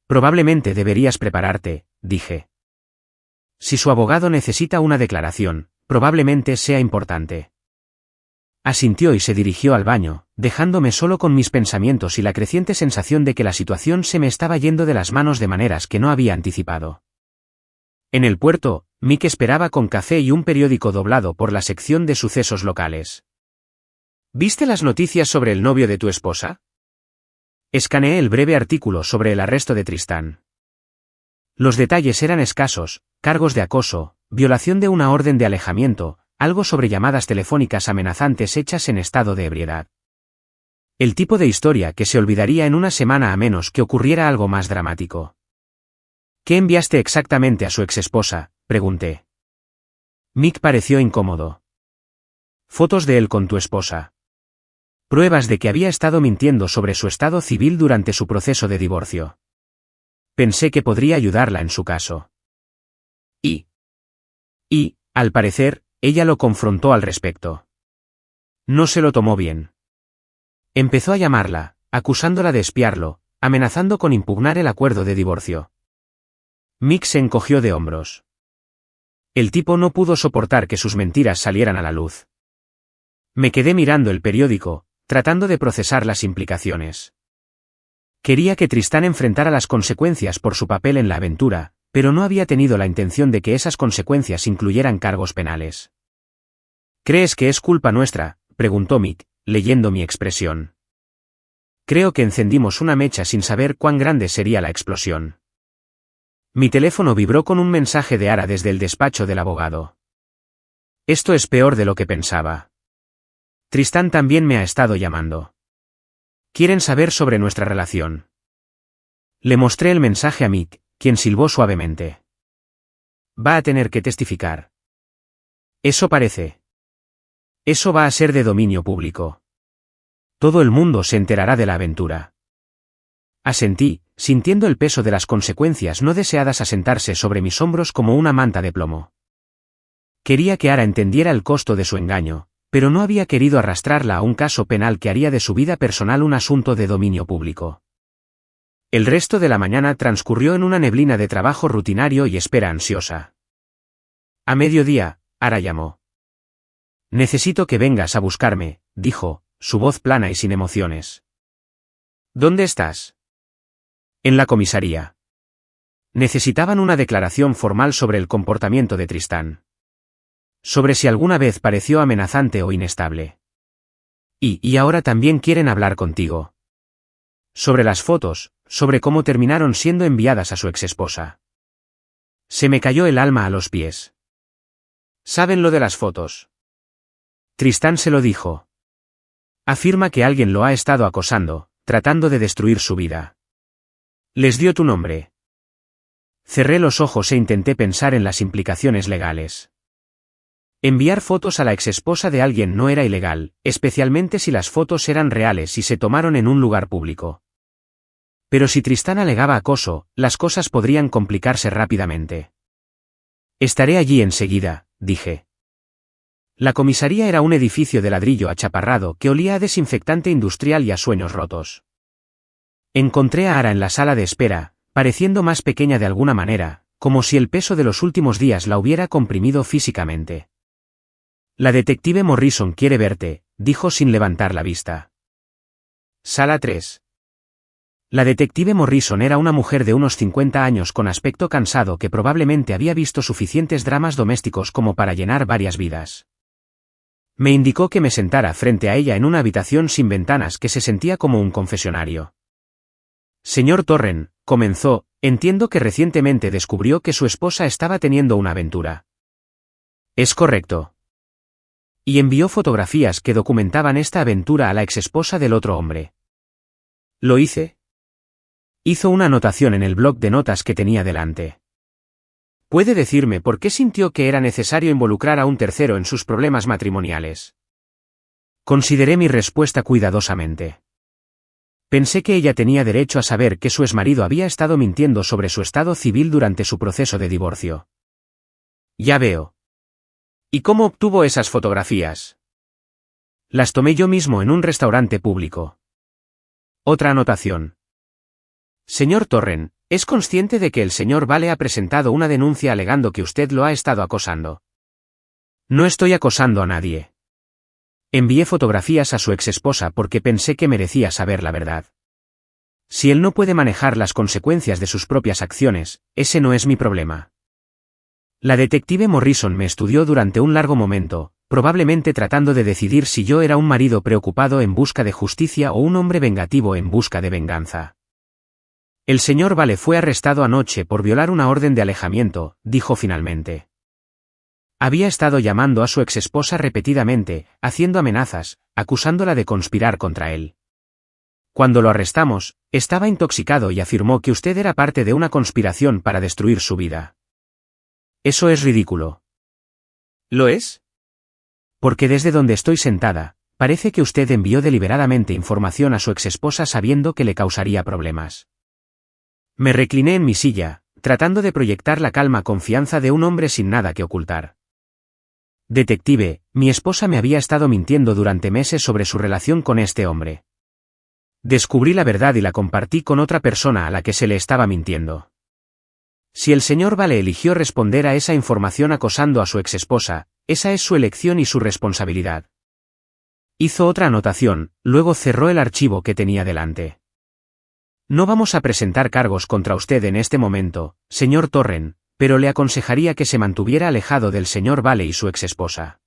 Speaker 1: Probablemente deberías prepararte, dije. Si su abogado necesita una declaración, probablemente sea importante. Asintió y se dirigió al baño, dejándome solo con mis pensamientos y la creciente sensación de que la situación se me estaba yendo de las manos de maneras que no había anticipado. En el puerto, Mick esperaba con café y un periódico doblado por la sección de sucesos locales. ¿Viste las noticias sobre el novio de tu esposa? Escaneé el breve artículo sobre el arresto de Tristán. Los detalles eran escasos: cargos de acoso, violación de una orden de alejamiento, algo sobre llamadas telefónicas amenazantes hechas en estado de ebriedad. El tipo de historia que se olvidaría en una semana a menos que ocurriera algo más dramático. ¿Qué enviaste exactamente a su exesposa?, pregunté. Mick pareció incómodo. Fotos de él con tu esposa. Pruebas de que había estado mintiendo sobre su estado civil durante su proceso de divorcio. Pensé que podría ayudarla en su caso. Y, al parecer, ella lo confrontó al respecto. No se lo tomó bien. Empezó a llamarla, acusándola de espiarlo, amenazando con impugnar el acuerdo de divorcio. Mick se encogió de hombros. El tipo no pudo soportar que sus mentiras salieran a la luz. Me quedé mirando el periódico, tratando de procesar las implicaciones. Quería que Tristán enfrentara las consecuencias por su papel en la aventura, pero no había tenido la intención de que esas consecuencias incluyeran cargos penales. ¿Crees que es culpa nuestra?, preguntó Mick, leyendo mi expresión. Creo que encendimos una mecha sin saber cuán grande sería la explosión. Mi teléfono vibró con un mensaje de Ara desde el despacho del abogado. Esto es peor de lo que pensaba. Tristán también me ha estado llamando. Quieren saber sobre nuestra relación. Le mostré el mensaje a Mick, quien silbó suavemente. Va a tener que testificar. Eso parece. Eso va a ser de dominio público. Todo el mundo se enterará de la aventura. Asentí, sintiendo el peso de las consecuencias no deseadas asentarse sobre mis hombros como una manta de plomo. Quería que Ara entendiera el costo de su engaño, pero no había querido arrastrarla a un caso penal que haría de su vida personal un asunto de dominio público. El resto de la mañana transcurrió en una neblina de trabajo rutinario y espera ansiosa. A mediodía, Ara llamó. Necesito que vengas a buscarme, dijo, su voz plana y sin emociones. ¿Dónde estás? En la comisaría. Necesitaban una declaración formal sobre el comportamiento de Tristán. Sobre si alguna vez pareció amenazante o inestable. Y ahora también quieren hablar contigo. Sobre las fotos, sobre cómo terminaron siendo enviadas a su exesposa. Se me cayó el alma a los pies. ¿Saben lo de las fotos? Tristán se lo dijo. Afirma que alguien lo ha estado acosando, tratando de destruir su vida. Les dio tu nombre. Cerré los ojos e intenté pensar en las implicaciones legales. Enviar fotos a la exesposa de alguien no era ilegal, especialmente si las fotos eran reales y se tomaron en un lugar público. Pero si Tristán alegaba acoso, las cosas podrían complicarse rápidamente. Estaré allí enseguida, dije. La comisaría era un edificio de ladrillo achaparrado que olía a desinfectante industrial y a sueños rotos. Encontré a Ara en la sala de espera, pareciendo más pequeña de alguna manera, como si el peso de los últimos días la hubiera comprimido físicamente. La detective Morrison quiere verte, dijo sin levantar la vista. Sala 3. La detective Morrison era una mujer de unos 50 años con aspecto cansado que probablemente había visto suficientes dramas domésticos como para llenar varias vidas. Me indicó que me sentara frente a ella en una habitación sin ventanas que se sentía como un confesionario. Señor Torren, comenzó, entiendo que recientemente descubrió que su esposa estaba teniendo una aventura. Es correcto. Y envió fotografías que documentaban esta aventura a la exesposa del otro hombre. ¿Lo hice? Hizo una anotación en el bloc de notas que tenía delante. ¿Puede decirme por qué sintió que era necesario involucrar a un tercero en sus problemas matrimoniales? Consideré mi respuesta cuidadosamente. Pensé que ella tenía derecho a saber que su exmarido había estado mintiendo sobre su estado civil durante su proceso de divorcio. Ya veo. ¿Y cómo obtuvo esas fotografías? Las tomé yo mismo en un restaurante público. Otra anotación. Señor Torren, ¿es consciente de que el señor Vale ha presentado una denuncia alegando que usted lo ha estado acosando? No estoy acosando a nadie. Envié fotografías a su exesposa porque pensé que merecía saber la verdad. Si él no puede manejar las consecuencias de sus propias acciones, ese no es mi problema. La detective Morrison me estudió durante un largo momento, probablemente tratando de decidir si yo era un marido preocupado en busca de justicia o un hombre vengativo en busca de venganza. El señor Vale fue arrestado anoche por violar una orden de alejamiento, dijo finalmente. Había estado llamando a su exesposa repetidamente, haciendo amenazas, acusándola de conspirar contra él. Cuando lo arrestamos, estaba intoxicado y afirmó que usted era parte de una conspiración para destruir su vida. Eso es ridículo. ¿Lo es? Porque desde donde estoy sentada, parece que usted envió deliberadamente información a su exesposa sabiendo que le causaría problemas. Me recliné en mi silla, tratando de proyectar la calma confianza de un hombre sin nada que ocultar. Detective, mi esposa me había estado mintiendo durante meses sobre su relación con este hombre. Descubrí la verdad y la compartí con otra persona a la que se le estaba mintiendo. Si el señor Vale eligió responder a esa información acosando a su exesposa, esa es su elección y su responsabilidad. Hizo otra anotación, luego cerró el archivo que tenía delante. No vamos a presentar cargos contra usted en este momento, señor Torren, pero le aconsejaría que se mantuviera alejado del señor Vale y su exesposa.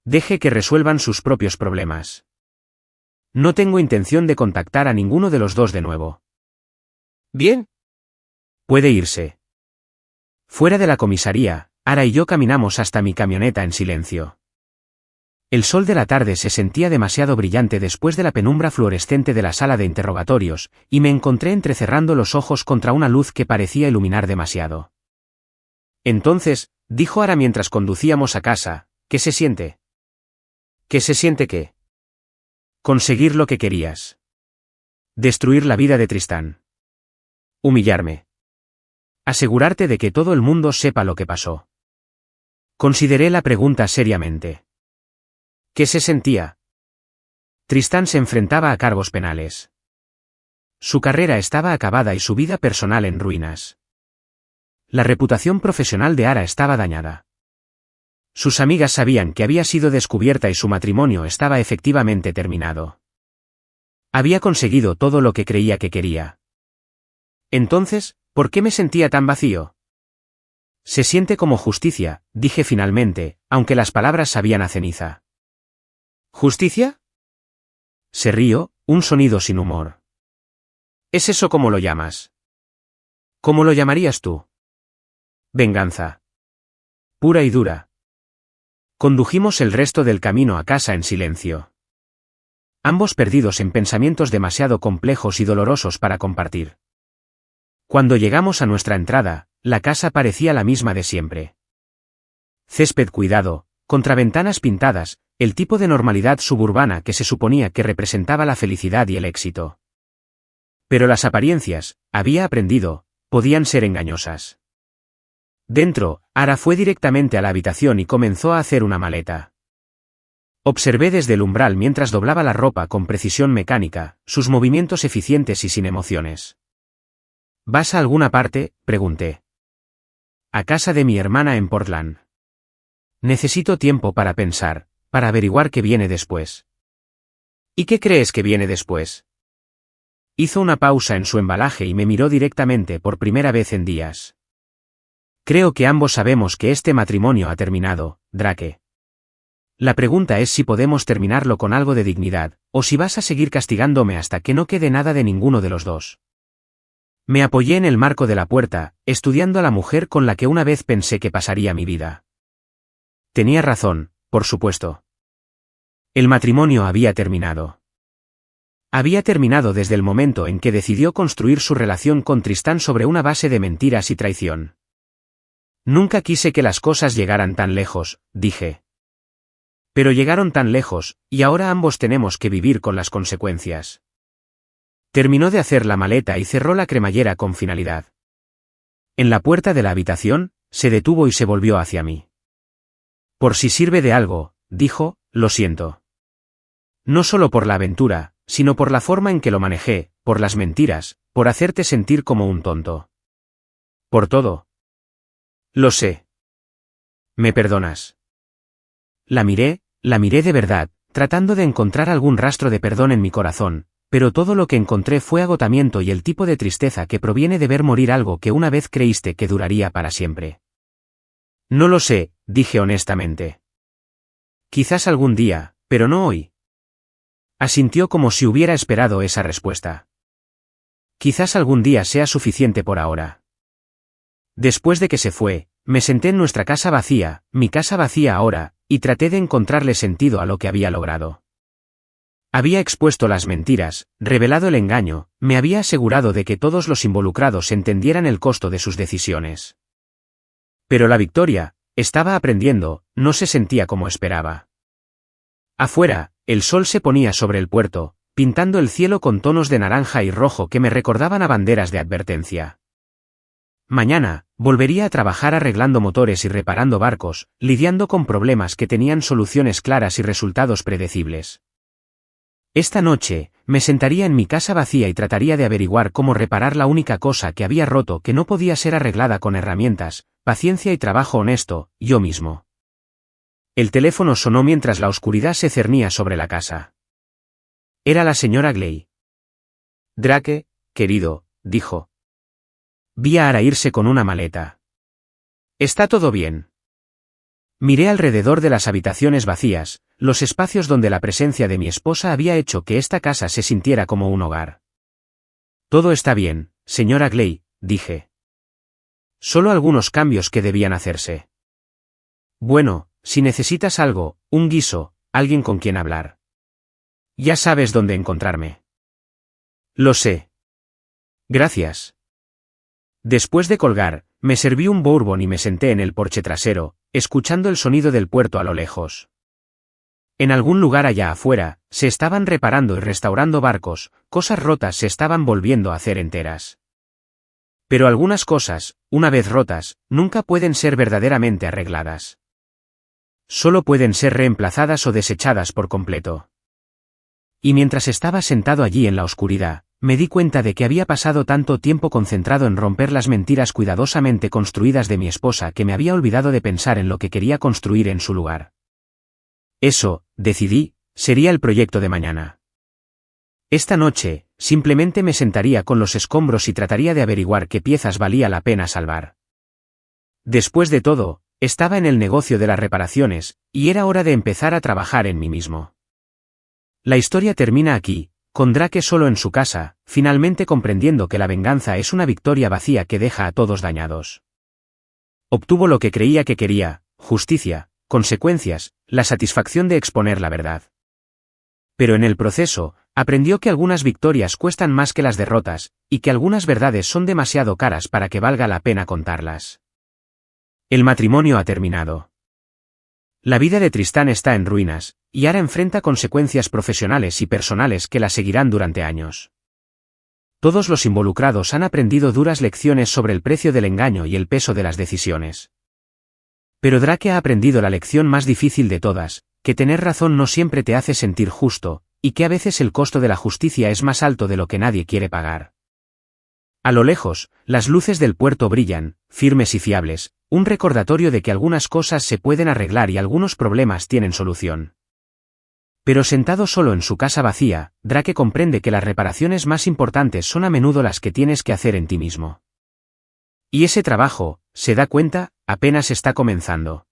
Speaker 1: Deje que resuelvan sus propios problemas. No tengo intención de contactar a ninguno de los dos de nuevo. Bien. Puede irse. Fuera de la comisaría, Ara y yo caminamos hasta mi camioneta en silencio. El sol de la tarde se sentía demasiado brillante después de la penumbra fluorescente de la sala de interrogatorios, y me encontré entrecerrando los ojos contra una luz que parecía iluminar demasiado. Entonces, dijo Ara mientras conducíamos a casa, ¿qué se siente? ¿Qué se siente qué? Conseguir lo que querías. Destruir la vida de Tristán. Humillarme. Asegurarte de que todo el mundo sepa lo que pasó. Consideré la pregunta seriamente. ¿Qué se sentía? Tristán se enfrentaba a cargos penales. Su carrera estaba acabada y su vida personal en ruinas. La reputación profesional de Ara estaba dañada. Sus amigas sabían que había sido descubierta y su matrimonio estaba efectivamente terminado. Había conseguido todo lo que creía que quería. Entonces, ¿por qué me sentía tan vacío? Se siente como justicia, dije finalmente, aunque las palabras sabían a ceniza. ¿Justicia? Se rió, un sonido sin humor. ¿Es eso como lo llamas? ¿Cómo lo llamarías tú? Venganza. Pura y dura. Condujimos el resto del camino a casa en silencio. Ambos perdidos en pensamientos demasiado complejos y dolorosos para compartir. Cuando llegamos a nuestra entrada, la casa parecía la misma de siempre. Césped cuidado, contraventanas pintadas, el tipo de normalidad suburbana que se suponía que representaba la felicidad y el éxito. Pero las apariencias, había aprendido, podían ser engañosas. Dentro, Ara fue directamente a la habitación y comenzó a hacer una maleta. Observé desde el umbral mientras doblaba la ropa con precisión mecánica, sus movimientos eficientes y sin emociones. ¿Vas a alguna parte?, pregunté. A casa de mi hermana en Portland. Necesito tiempo para pensar, para averiguar qué viene después. ¿Y qué crees que viene después? Hizo una pausa en su embalaje y me miró directamente por primera vez en días. Creo que ambos sabemos que este matrimonio ha terminado, Drake. La pregunta es si podemos terminarlo con algo de dignidad, o si vas a seguir castigándome hasta que no quede nada de ninguno de los dos. Me apoyé en el marco de la puerta, estudiando a la mujer con la que una vez pensé que pasaría mi vida. Tenía razón, por supuesto. El matrimonio había terminado. Había terminado desde el momento en que decidió construir su relación con Tristán sobre una base de mentiras y traición. Nunca quise que las cosas llegaran tan lejos, dije. Pero llegaron tan lejos, y ahora ambos tenemos que vivir con las consecuencias. Terminó de hacer la maleta y cerró la cremallera con finalidad. En la puerta de la habitación, se detuvo y se volvió hacia mí. Por si sirve de algo, dijo, lo siento. No solo por la aventura, sino por la forma en que lo manejé, por las mentiras, por hacerte sentir como un tonto. Por todo. Lo sé. ¿Me perdonas? La miré de verdad, tratando de encontrar algún rastro de perdón en mi corazón, pero todo lo que encontré fue agotamiento y el tipo de tristeza que proviene de ver morir algo que una vez creíste que duraría para siempre. No lo sé, dije honestamente. Quizás algún día, pero no hoy. Asintió como si hubiera esperado esa respuesta. Quizás algún día sea suficiente por ahora. Después de que se fue, me senté en nuestra casa vacía, mi casa vacía ahora, y traté de encontrarle sentido a lo que había logrado. Había expuesto las mentiras, revelado el engaño, me había asegurado de que todos los involucrados entendieran el costo de sus decisiones. Pero la victoria, estaba aprendiendo, no se sentía como esperaba. Afuera, el sol se ponía sobre el puerto, pintando el cielo con tonos de naranja y rojo que me recordaban a banderas de advertencia. Mañana, volvería a trabajar arreglando motores y reparando barcos, lidiando con problemas que tenían soluciones claras y resultados predecibles. Esta noche, me sentaría en mi casa vacía y trataría de averiguar cómo reparar la única cosa que había roto que no podía ser arreglada con herramientas, paciencia y trabajo honesto, yo mismo. El teléfono sonó mientras la oscuridad se cernía sobre la casa. Era la señora Gley. Drake, querido, dijo. Vi a Ara irse con una maleta. ¿Está todo bien? Miré alrededor de las habitaciones vacías, los espacios donde la presencia de mi esposa había hecho que esta casa se sintiera como un hogar. Todo está bien, señora Gley, dije. Solo algunos cambios que debían hacerse. Bueno, si necesitas algo, un guiso, alguien con quien hablar. Ya sabes dónde encontrarme. Lo sé. Gracias. Después de colgar, me serví un bourbon y me senté en el porche trasero, escuchando el sonido del puerto a lo lejos. En algún lugar allá afuera, se estaban reparando y restaurando barcos, cosas rotas se estaban volviendo a hacer enteras. Pero algunas cosas, una vez rotas, nunca pueden ser verdaderamente arregladas. Solo pueden ser reemplazadas o desechadas por completo. Y mientras estaba sentado allí en la oscuridad, me di cuenta de que había pasado tanto tiempo concentrado en romper las mentiras cuidadosamente construidas de mi esposa que me había olvidado de pensar en lo que quería construir en su lugar. Eso, decidí, sería el proyecto de mañana. Esta noche, simplemente me sentaría con los escombros y trataría de averiguar qué piezas valía la pena salvar. Después de todo, estaba en el negocio de las reparaciones, y era hora de empezar a trabajar en mí mismo. La historia termina aquí, con Drake solo en su casa, finalmente comprendiendo que la venganza es una victoria vacía que deja a todos dañados. Obtuvo lo que creía que quería, justicia, consecuencias, la satisfacción de exponer la verdad. Pero en el proceso, aprendió que algunas victorias cuestan más que las derrotas, y que algunas verdades son demasiado caras para que valga la pena contarlas. El matrimonio ha terminado. La vida de Tristán está en ruinas, y Ara enfrenta consecuencias profesionales y personales que la seguirán durante años. Todos los involucrados han aprendido duras lecciones sobre el precio del engaño y el peso de las decisiones. Pero Drake ha aprendido la lección más difícil de todas, que tener razón no siempre te hace sentir justo, y que a veces el costo de la justicia es más alto de lo que nadie quiere pagar. A lo lejos, las luces del puerto brillan, firmes y fiables, un recordatorio de que algunas cosas se pueden arreglar y algunos problemas tienen solución. Pero sentado solo en su casa vacía, Drake comprende que las reparaciones más importantes son a menudo las que tienes que hacer en ti mismo. Y ese trabajo, se da cuenta, apenas está comenzando.